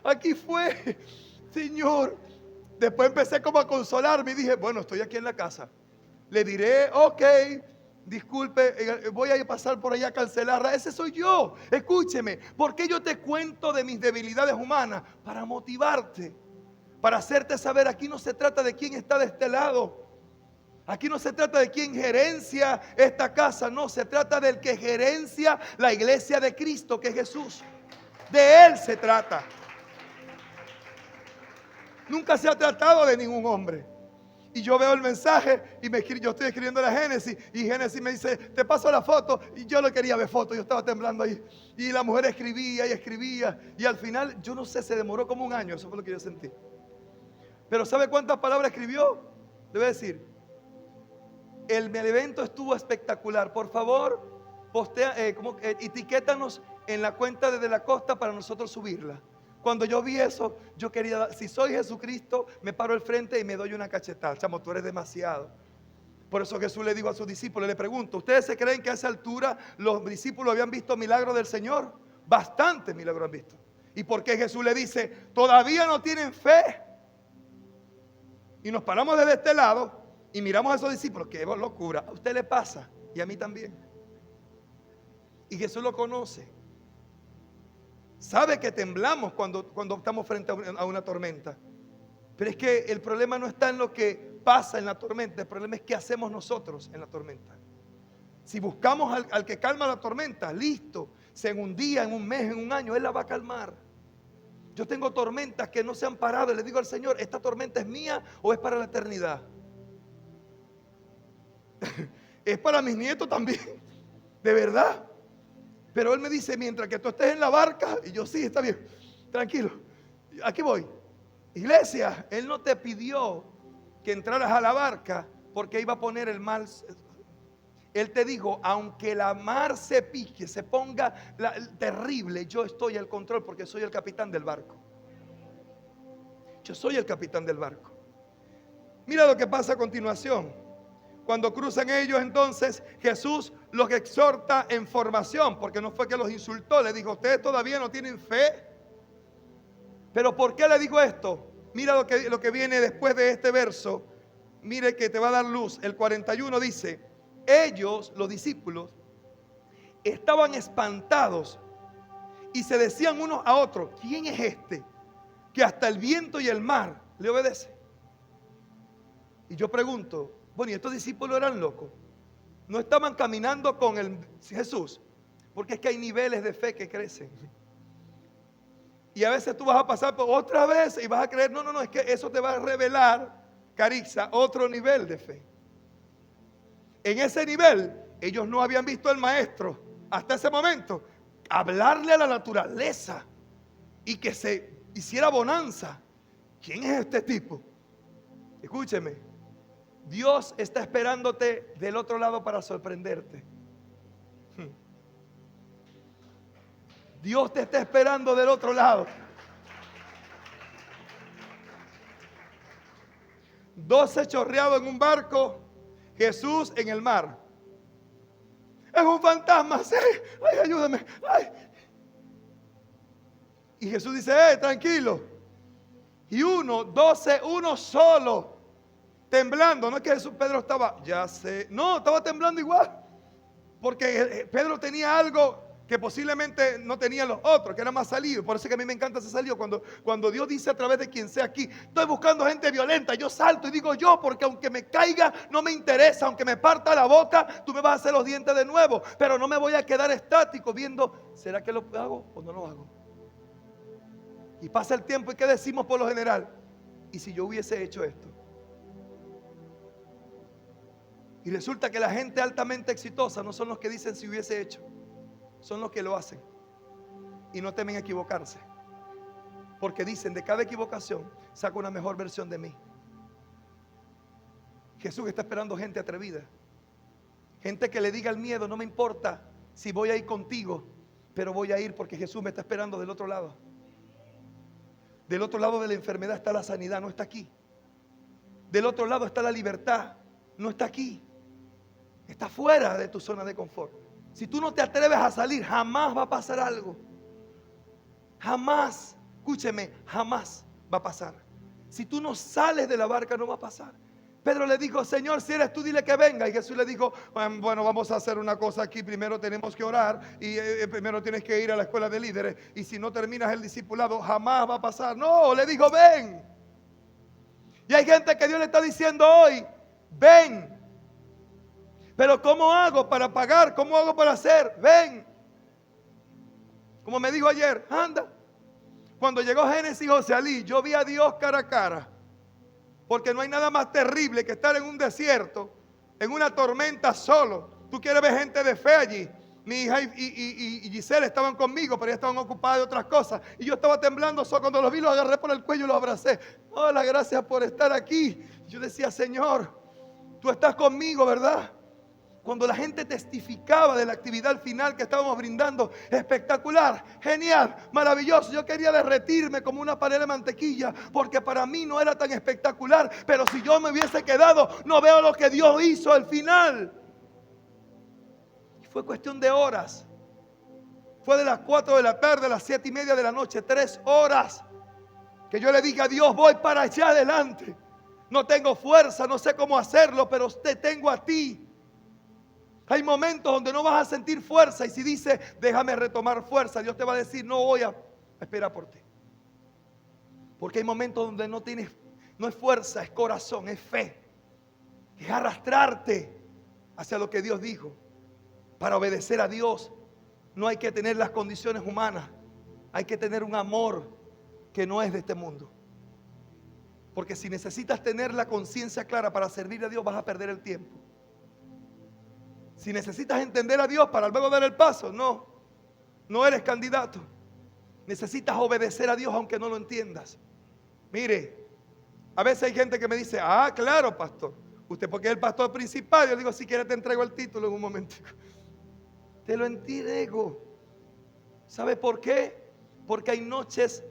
[SPEAKER 1] aquí fue, Señor. Después empecé como a consolarme y dije, bueno, estoy aquí en la casa. Le diré, ok, disculpe, voy a pasar por allá a cancelarla. Ese soy yo. Escúcheme, ¿por qué yo te cuento de mis debilidades humanas? Para motivarte, para hacerte saber, aquí no se trata de quién está de este lado. Aquí no se trata de quién gerencia esta casa, no, se trata del que gerencia la iglesia de Cristo, que es Jesús. De Él se trata. Nunca se ha tratado de ningún hombre. Y yo veo el mensaje y yo estoy escribiendo la Génesis y Génesis me dice, te paso la foto, y yo no quería ver fotos, yo estaba temblando ahí. Y la mujer escribía y escribía y al final, yo no sé, se demoró como un año, eso fue lo que yo sentí. Pero ¿sabe cuántas palabras escribió? Le voy a decir, el evento estuvo espectacular. Por favor, etiquétanos en la cuenta de la Costa para nosotros subirla. Cuando yo vi eso, yo quería, si soy Jesucristo, me paro al frente y me doy una cachetada. Chamo, tú eres demasiado. Por eso Jesús le dijo a sus discípulos, le pregunto, ¿ustedes se creen que a esa altura los discípulos habían visto milagros del Señor? Bastantes milagros han visto. ¿Y por qué Jesús le dice, todavía no tienen fe? Y nos paramos desde este lado y miramos a esos discípulos, qué locura, a usted le pasa y a mí también. Y Jesús lo conoce. Sabe que temblamos cuando estamos frente a una tormenta. Pero es que el problema no está en lo que pasa en la tormenta, el problema es qué hacemos nosotros en la tormenta. Si buscamos al que calma la tormenta, listo, si en un día, en un mes, en un año, Él la va a calmar. Yo tengo tormentas que no se han parado y le digo al Señor, ¿esta tormenta es mía o es para la eternidad? Es para mis nietos también, de verdad. Pero Él me dice, mientras que tú estés en la barca, y yo sí, está bien, tranquilo, aquí voy. Iglesia, Él no te pidió que entraras a la barca porque iba a poner el mal. Él te dijo, aunque la mar se pique, se ponga terrible, yo estoy al control porque soy el capitán del barco. Yo soy el capitán del barco. Mira lo que pasa a continuación. Cuando cruzan ellos, entonces Jesús los exhorta en formación, porque no fue que los insultó, le dijo, ustedes todavía no tienen fe. Pero ¿por qué le digo esto? Mira lo que viene después de este verso, mire que te va a dar luz. El 41 dice, ellos, los discípulos, estaban espantados y se decían unos a otros, ¿quién es este que hasta el viento y el mar le obedece? Y yo pregunto, bueno, ¿y estos discípulos eran locos? ¿No estaban caminando con el Jesús? Porque es que hay niveles de fe que crecen. Y a veces tú vas a pasar por otra vez y vas a creer, no, es que eso te va a revelar, Carixa, otro nivel de fe. En ese nivel, ellos no habían visto al maestro hasta ese momento hablarle a la naturaleza y que se hiciera bonanza. ¿Quién es este tipo? Escúcheme, Dios está esperándote del otro lado para sorprenderte. Dios te está esperando del otro lado. 12 chorreados en un barco, Jesús en el mar. Es un fantasma, sí. Ay, ayúdame. Ay. Y Jesús dice, tranquilo. Y uno solo, temblando. No es que Pedro estaba, ya sé. No, estaba temblando igual. Porque Pedro tenía algo que posiblemente no tenían los otros, que era más salido. Por eso es que a mí me encanta ese salido. Cuando Dios dice a través de quien sea aquí, estoy buscando gente violenta, yo salto y digo yo, porque aunque me caiga, no me interesa. Aunque me parta la boca, tú me vas a hacer los dientes de nuevo. Pero no me voy a quedar estático viendo, ¿será que lo hago o no lo hago? Y pasa el tiempo y ¿qué decimos por lo general? ¿Y si yo hubiese hecho esto? Y resulta que la gente altamente exitosa no son los que dicen si hubiese hecho, son los que lo hacen y no temen equivocarse, porque dicen, de cada equivocación saco una mejor versión de mí. Jesús está esperando gente atrevida, gente que le diga al miedo, no me importa si voy a ir contigo, pero voy a ir porque Jesús me está esperando del otro lado. Del otro lado de la enfermedad está la sanidad, no está aquí. Del otro lado está la libertad, no está aquí. Está fuera de tu zona de confort. Si tú no te atreves a salir, jamás va a pasar algo. Jamás, escúcheme, jamás va a pasar. Si tú no sales de la barca, no va a pasar. Pedro le dijo, Señor, si eres tú, dile que venga. Y Jesús le dijo, bueno, vamos a hacer una cosa aquí. Primero tenemos que orar y primero tienes que ir a la escuela de líderes. Y si no terminas el discipulado, jamás va a pasar. No, le dijo, ven. Y hay gente que Dios le está diciendo hoy, ven. Pero ¿cómo hago para pagar? ¿Cómo hago para hacer? Ven. Como me dijo ayer, anda. Cuando llegó Génesis y José Alí, yo vi a Dios cara a cara. Porque no hay nada más terrible que estar en un desierto, en una tormenta solo. Tú quieres ver gente de fe allí. Mi hija y Giselle estaban conmigo, pero ellas estaban ocupadas de otras cosas. Y yo estaba temblando, solo cuando los vi, los agarré por el cuello y los abracé. Hola, gracias por estar aquí. Yo decía, Señor, tú estás conmigo, ¿verdad? Cuando la gente testificaba de la actividad final que estábamos brindando, espectacular, genial, maravilloso. Yo quería derretirme como una pared de mantequilla, porque para mí no era tan espectacular. Pero si yo me hubiese quedado, no veo lo que Dios hizo al final. Y fue cuestión de horas. Fue de las 4 de la tarde a las 7:30 de la noche, 3 horas, que yo le dije a Dios, voy para allá adelante. No tengo fuerza, no sé cómo hacerlo, pero te tengo a ti. Hay momentos donde no vas a sentir fuerza y si dices, déjame retomar fuerza, Dios te va a decir, no voy a esperar por ti. Porque hay momentos donde no es fuerza, es corazón, es fe. Es arrastrarte hacia lo que Dios dijo. Para obedecer a Dios no hay que tener las condiciones humanas, hay que tener un amor que no es de este mundo. Porque si necesitas tener la conciencia clara para servir a Dios, vas a perder el tiempo. Si necesitas entender a Dios para luego dar el paso, no eres candidato. Necesitas obedecer a Dios aunque no lo entiendas. Mire, a veces hay gente que me dice, claro, pastor, usted porque es el pastor principal. Yo digo, si quieres te entrego el título en un momento. Te lo entrego. ¿Sabe por qué? Porque hay noches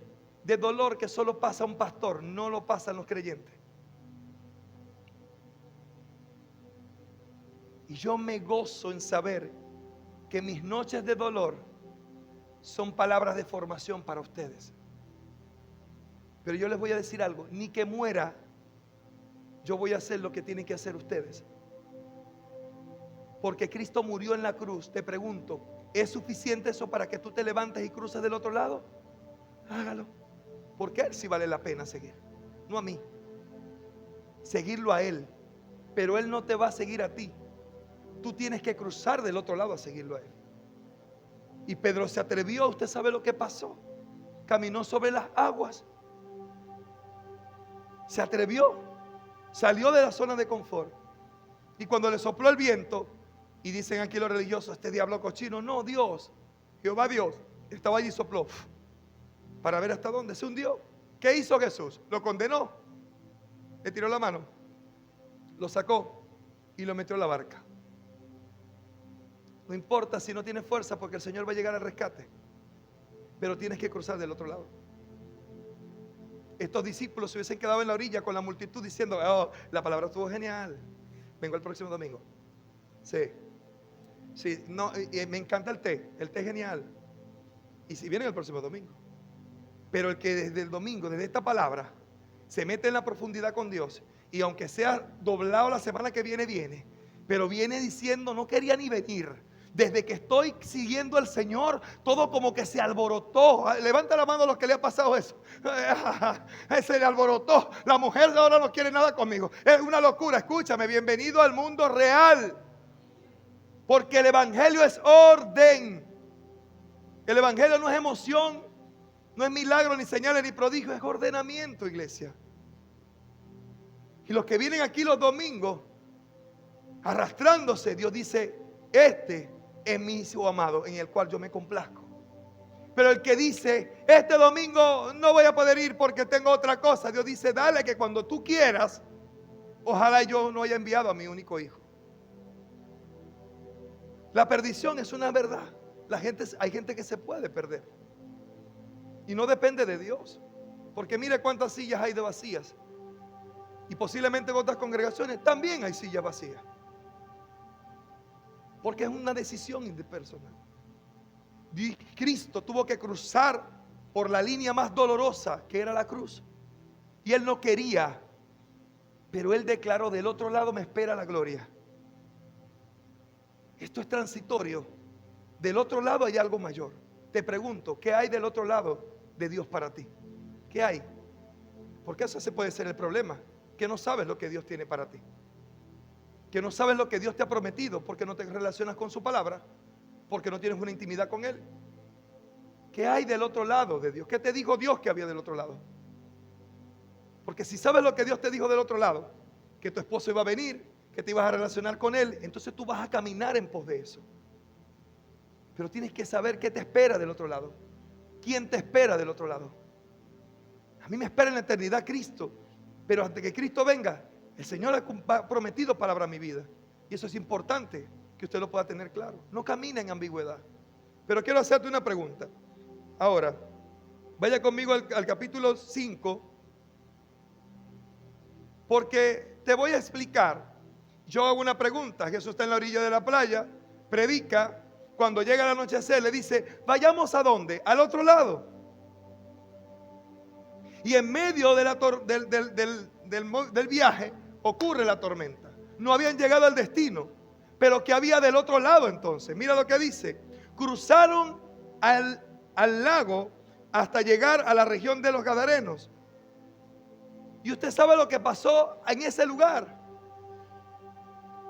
[SPEAKER 1] de dolor que solo pasa un pastor, no lo pasan los creyentes. Y yo me gozo en saber que mis noches de dolor son palabras de formación para ustedes. Pero yo les voy a decir algo, ni que muera, yo voy a hacer lo que tienen que hacer ustedes. Porque Cristo murió en la cruz. Te pregunto, ¿es suficiente eso para que tú te levantes y cruces del otro lado? Hágalo. Porque a Él sí vale la pena seguir, no a mí. Seguirlo a Él. Pero Él no te va a seguir a ti. Tú tienes que cruzar del otro lado a seguirlo a Él. Y Pedro se atrevió. Usted sabe lo que pasó. Caminó sobre las aguas. Se atrevió. Salió de la zona de confort. Y cuando le sopló el viento, y dicen aquí los religiosos, este diablo cochino, no, Dios, Jehová Dios, estaba allí y sopló para ver hasta dónde se hundió. ¿Qué hizo Jesús? Lo condenó, le tiró la mano, lo sacó y lo metió en la barca. No importa si no tienes fuerza, porque el Señor va a llegar al rescate, pero tienes que cruzar del otro lado. Estos discípulos se hubiesen quedado en la orilla con la multitud diciendo, oh, la palabra estuvo genial, vengo el próximo domingo. Sí, no, me encanta el té es genial. Y si vienen el próximo domingo. Pero el que desde el domingo, desde esta palabra, se mete en la profundidad con Dios, y aunque sea doblado la semana que viene, pero viene diciendo, no quería ni venir. Desde que estoy siguiendo al Señor, todo como que se alborotó. Levanta la mano a los que le ha pasado eso. Se le alborotó. La mujer ahora no quiere nada conmigo. Es una locura. Escúchame, bienvenido al mundo real. Porque el evangelio es orden. El evangelio no es emoción, no es milagro, ni señales, ni prodigio. Es ordenamiento, iglesia. Y los que vienen aquí los domingos arrastrándose, Dios dice, este es mi hijo amado en el cual yo me complazco. Pero el que dice, este domingo no voy a poder ir porque tengo otra cosa, Dios dice, dale, que cuando tú quieras, ojalá yo no haya enviado a mi único hijo. La perdición es una verdad. Hay gente que se puede perder y no depende de Dios, porque mire cuántas sillas hay de vacías, y posiblemente en otras congregaciones también hay sillas vacías, porque es una decisión personal. Cristo tuvo que cruzar por la línea más dolorosa, que era la cruz, y Él no quería, pero Él declaró, del otro lado me espera la gloria. Esto es transitorio. Del otro lado hay algo mayor. Te pregunto, ¿qué hay del otro lado de Dios para ti? ¿Qué hay? Porque eso se puede ser el problema, que no sabes lo que Dios tiene para ti, que no sabes lo que Dios te ha prometido, porque no te relacionas con su palabra, porque no tienes una intimidad con Él. ¿Qué hay del otro lado de Dios? ¿Qué te dijo Dios que había del otro lado? Porque si sabes lo que Dios te dijo del otro lado, que tu esposo iba a venir, que te ibas a relacionar con Él, entonces tú vas a caminar en pos de eso. Pero tienes que saber qué te espera del otro lado. ¿Quién te espera del otro lado? A mí me espera en la eternidad Cristo, pero antes que Cristo venga, el Señor ha prometido palabra a mi vida, y eso es importante que usted lo pueda tener claro. No camina en ambigüedad. Pero quiero hacerte una pregunta. Ahora, vaya conmigo al capítulo 5, porque te voy a explicar. Yo hago una pregunta. Jesús está en la orilla de la playa, predica. Cuando llega el anochecer le dice, vayamos ¿a dónde? Al otro lado. Y en medio del viaje ocurre la tormenta. No habían llegado al destino, pero ¿qué había del otro lado entonces? Mira lo que dice. Cruzaron al lago hasta llegar a la región de los Gadarenos. Y usted sabe lo que pasó en ese lugar.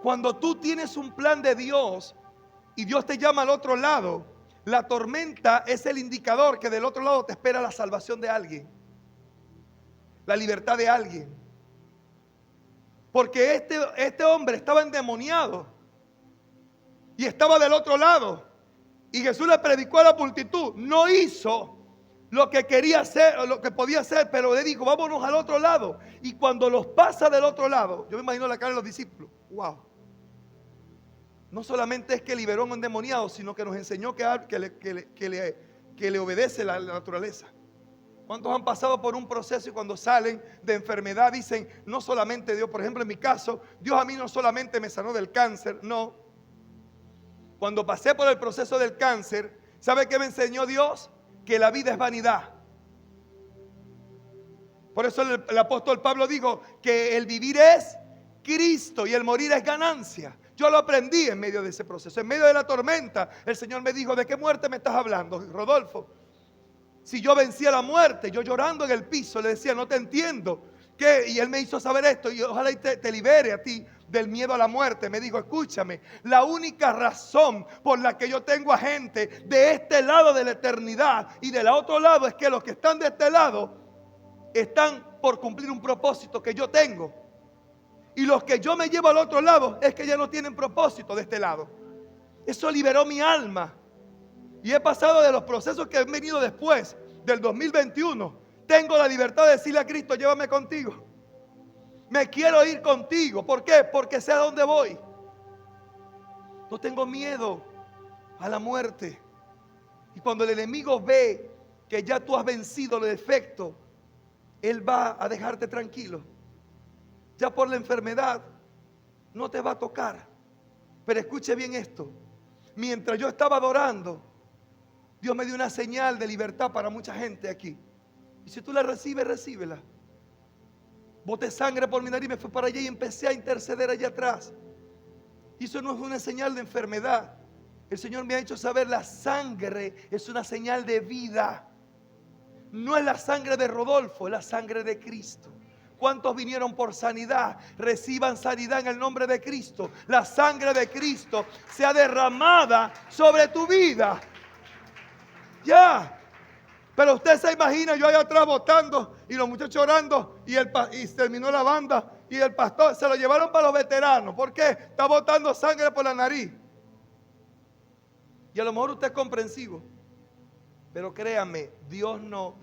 [SPEAKER 1] Cuando tú tienes un plan de Dios y Dios te llama al otro lado, la tormenta es el indicador que del otro lado te espera la salvación de alguien, la libertad de alguien. Porque este hombre estaba endemoniado y estaba del otro lado, y Jesús le predicó a la multitud. No hizo lo que quería hacer o lo que podía hacer, pero le dijo, vámonos al otro lado. Y cuando los pasa del otro lado, yo me imagino la cara de los discípulos. Wow. No solamente es que liberó a un endemoniado, sino que nos enseñó que le obedece la naturaleza. ¿Cuántos han pasado por un proceso y cuando salen de enfermedad dicen, no solamente Dios, por ejemplo en mi caso, Dios a mí no solamente me sanó del cáncer, no. Cuando pasé por el proceso del cáncer, ¿sabe qué me enseñó Dios? Que la vida es vanidad. Por eso el apóstol Pablo dijo que el vivir es Cristo y el morir es ganancia. Yo lo aprendí en medio de ese proceso, en medio de la tormenta. El Señor me dijo, ¿de qué muerte me estás hablando, Rodolfo? Si yo vencía la muerte, yo llorando en el piso, le decía, no te entiendo. ¿Qué? Y Él me hizo saber esto y ojalá te libere a ti del miedo a la muerte. Me dijo, escúchame, la única razón por la que yo tengo a gente de este lado de la eternidad y del otro lado es que los que están de este lado están por cumplir un propósito que yo tengo. Y los que yo me llevo al otro lado es que ya no tienen propósito de este lado. Eso liberó mi alma. Y he pasado de los procesos que han venido después del 2021. Tengo la libertad de decirle a Cristo, llévame contigo. Me quiero ir contigo. ¿Por qué? Porque sé a dónde voy. No tengo miedo a la muerte. Y cuando el enemigo ve que ya tú has vencido los defectos, él va a dejarte tranquilo. Ya por la enfermedad no te va a tocar. Pero escuche bien esto. Mientras yo estaba adorando, Dios me dio una señal de libertad para mucha gente aquí. Y si tú la recibes, recíbela. Boté sangre por mi nariz, me fui para allá y empecé a interceder allá atrás. Y eso no es una señal de enfermedad. El Señor me ha hecho saber, la sangre es una señal de vida. No es la sangre de Rodolfo, es la sangre de Cristo. ¿Cuántos vinieron por sanidad? Reciban sanidad en el nombre de Cristo. La sangre de Cristo sea derramada sobre tu vida. Ya. Pero usted se imagina yo allá atrás votando y los muchachos orando y terminó la banda y el pastor se lo llevaron para los veteranos. ¿Por qué? Está botando sangre por la nariz. Y a lo mejor usted es comprensivo. Pero créame, Dios no.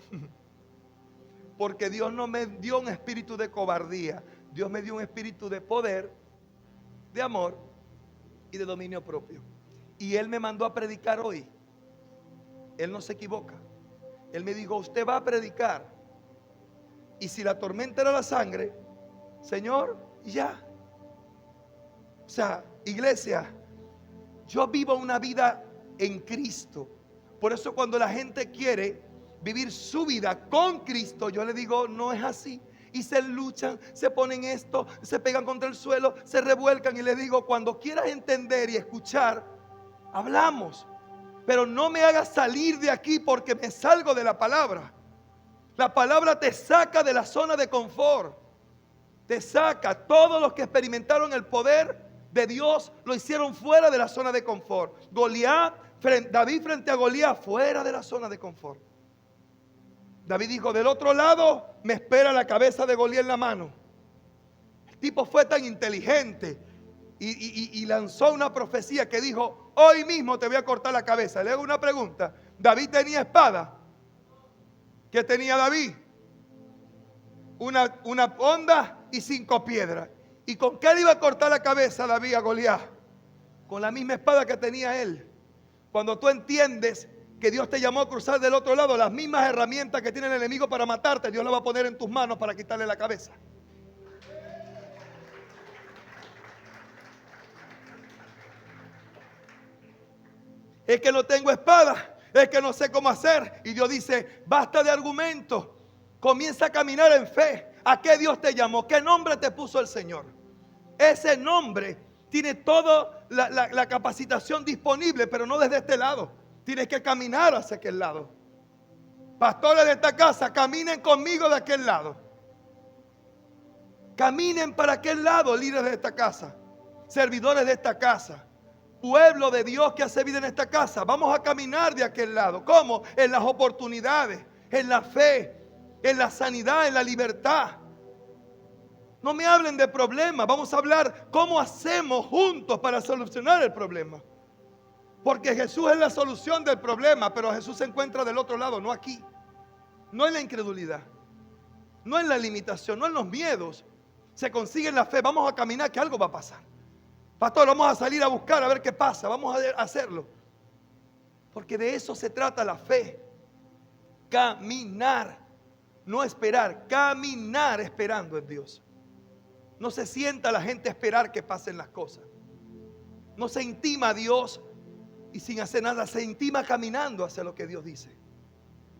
[SPEAKER 1] Porque Dios no me dio un espíritu de cobardía. Dios me dio un espíritu de poder, de amor y de dominio propio. Y Él me mandó a predicar hoy. Él no se equivoca. Él me dijo, usted va a predicar. Y si la tormenta era la sangre, Señor, ya. O sea, iglesia, yo vivo una vida en Cristo. Por eso cuando la gente quiere vivir su vida con Cristo, yo le digo, no es así. Y se luchan, se ponen esto, se pegan contra el suelo, se revuelcan. Y le digo, cuando quieras entender y escuchar, hablamos. Pero no me hagas salir de aquí porque me salgo de la palabra. La palabra te saca de la zona de confort. Te saca. Todos los que experimentaron el poder de Dios lo hicieron fuera de la zona de confort. David frente a Goliat, fuera de la zona de confort. David dijo, del otro lado me espera la cabeza de Goliat en la mano. El tipo fue tan inteligente y lanzó una profecía que dijo, hoy mismo te voy a cortar la cabeza. Le hago una pregunta. ¿David tenía espada? ¿Qué tenía David? Una honda y 5 piedras. ¿Y con qué le iba a cortar la cabeza a David a Goliat? Con la misma espada que tenía él. Cuando tú entiendes que Dios te llamó a cruzar del otro lado, las mismas herramientas que tiene el enemigo para matarte, Dios las va a poner en tus manos para quitarle la cabeza. Es que no tengo espada, es que no sé cómo hacer. Y Dios dice, basta de argumentos, comienza a caminar en fe. ¿A qué Dios te llamó? ¿Qué nombre te puso el Señor? Ese nombre tiene toda la capacitación disponible, pero no desde este lado. Tienes que caminar hacia aquel lado. Pastores de esta casa, caminen conmigo de aquel lado. Caminen para aquel lado, líderes de esta casa, servidores de esta casa, pueblo de Dios que hace vida en esta casa. Vamos a caminar de aquel lado. ¿Cómo? En las oportunidades, en la fe, en la sanidad, en la libertad. No me hablen de problemas. Vamos a hablar cómo hacemos juntos para solucionar el problema. Porque Jesús es la solución del problema, pero Jesús se encuentra del otro lado, no aquí. No en la incredulidad, no en la limitación, no en los miedos. Se consigue en la fe. Vamos a caminar que algo va a pasar. Pastor, vamos a salir a buscar a ver qué pasa. Vamos a hacerlo. Porque de eso se trata la fe. Caminar. No esperar, caminar esperando en Dios. No se sienta la gente a esperar que pasen las cosas. No se intima a Dios y sin hacer nada, se intima caminando hacia lo que Dios dice.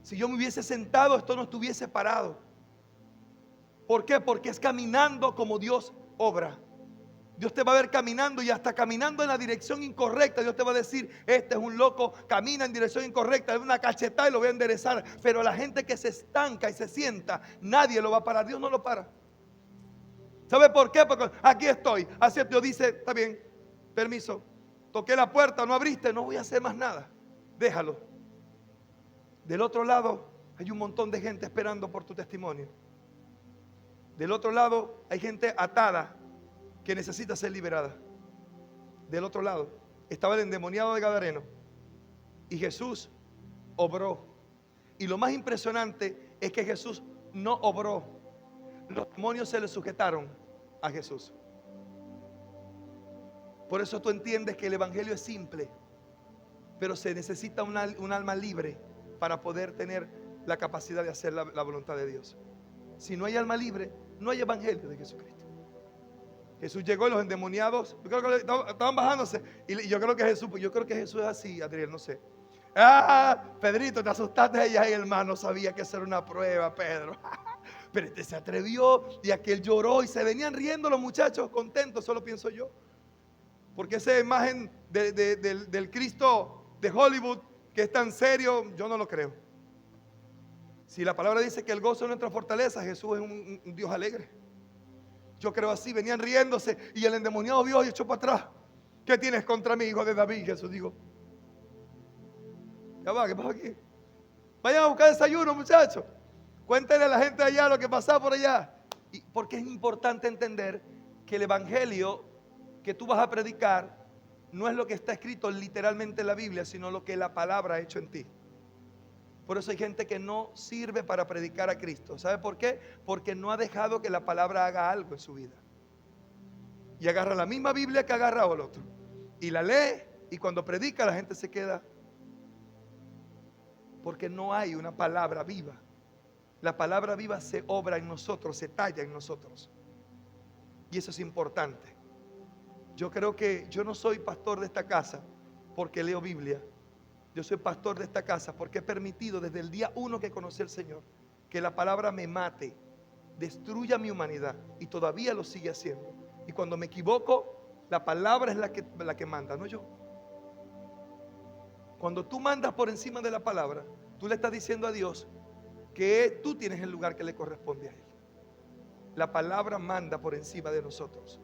[SPEAKER 1] Si yo me hubiese sentado, esto no estuviese parado. ¿Por qué? Porque es caminando como Dios obra. Dios te va a ver caminando, y hasta caminando en la dirección incorrecta. Dios te va a decir: este es un loco, camina en dirección incorrecta, es una cachetada y lo voy a enderezar. Pero la gente que se estanca y se sienta, nadie lo va a parar. Dios no lo para. ¿Sabe por qué? Porque aquí estoy. Así Dios dice: está bien, permiso, toqué la puerta, no abriste, no voy a hacer más nada, déjalo. Del otro lado hay un montón de gente esperando por tu testimonio. Del otro lado hay gente atada que necesita ser liberada. Del otro lado estaba el endemoniado de Gadareno, y Jesús obró. Y lo más impresionante es que Jesús no obró. Los demonios se le sujetaron a Jesús. Por eso tú entiendes que el evangelio es simple, pero se necesita un alma libre para poder tener la capacidad de hacer la voluntad de Dios. Si no hay alma libre, no hay evangelio de Jesucristo. Jesús llegó y los endemoniados, yo creo que estaban bajándose, y yo creo que Jesús es así, Adriel, no sé. Pedrito, te asustaste allá, y hermano, sabía que eso era una prueba, Pedro. Pero este se atrevió, y aquel lloró, y se venían riendo los muchachos contentos. Solo pienso yo, porque esa imagen del Cristo de Hollywood, que es tan serio, yo no lo creo. Si la palabra dice que el gozo es nuestra fortaleza, Jesús es un Dios alegre. Yo creo así. Venían riéndose, y el endemoniado vio y echó para atrás. ¿Qué tienes contra mí, hijo de David? Jesús dijo: ya va, ¿qué pasa aquí? Vayan a buscar desayuno, muchachos. Cuéntenle a la gente allá lo que pasaba por allá. Y porque es importante entender que el evangelio que tú vas a predicar no es lo que está escrito literalmente en la Biblia, sino lo que la palabra ha hecho en ti. Por eso hay gente que no sirve para predicar a Cristo. ¿Sabe por qué? Porque no ha dejado que la palabra haga algo en su vida. Y agarra la misma Biblia que agarra el otro, y la lee, y cuando predica la gente se queda. Porque no hay una palabra viva. La palabra viva se obra en nosotros, se talla en nosotros. Y eso es importante. Yo creo que yo no soy pastor de esta casa porque leo Biblia. Yo soy pastor de esta casa porque he permitido desde el día 1 que conocí al Señor que la palabra me mate, destruya mi humanidad, y todavía lo sigue haciendo. Y cuando me equivoco, la palabra es la que manda, no yo. Cuando tú mandas por encima de la palabra, tú le estás diciendo a Dios que tú tienes el lugar que le corresponde a Él. La palabra manda por encima de nosotros.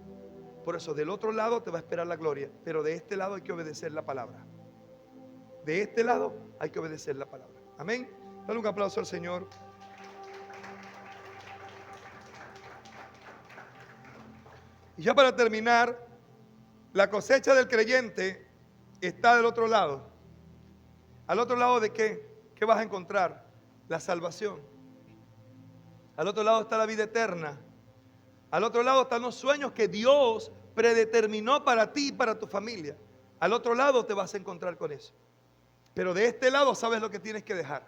[SPEAKER 1] Por eso del otro lado te va a esperar la gloria, pero de este lado hay que obedecer la palabra. De este lado hay que obedecer la palabra. Amén. Dale un aplauso al Señor. Y ya para terminar, la cosecha del creyente está del otro lado. ¿Al otro lado de qué? ¿Qué vas a encontrar? La salvación. Al otro lado está la vida eterna. Al otro lado están los sueños que Dios predeterminó para ti y para tu familia. Al otro lado te vas a encontrar con eso. Pero de este lado sabes lo que tienes que dejar.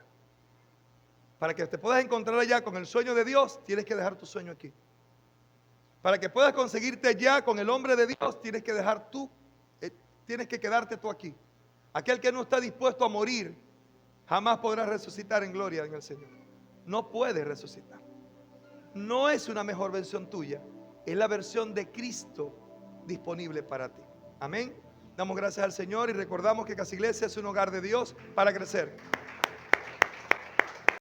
[SPEAKER 1] Para que te puedas encontrar allá con el sueño de Dios, tienes que dejar tu sueño aquí. Para que puedas conseguirte allá con el hombre de Dios, tienes que dejar tú, tienes que quedarte tú aquí. Aquel que no está dispuesto a morir, jamás podrá resucitar en gloria en el Señor. No puede resucitar. No es una mejor versión tuya, es la versión de Cristo disponible para ti. Amén. Damos gracias al Señor y recordamos que Casa Iglesia es un hogar de Dios para crecer.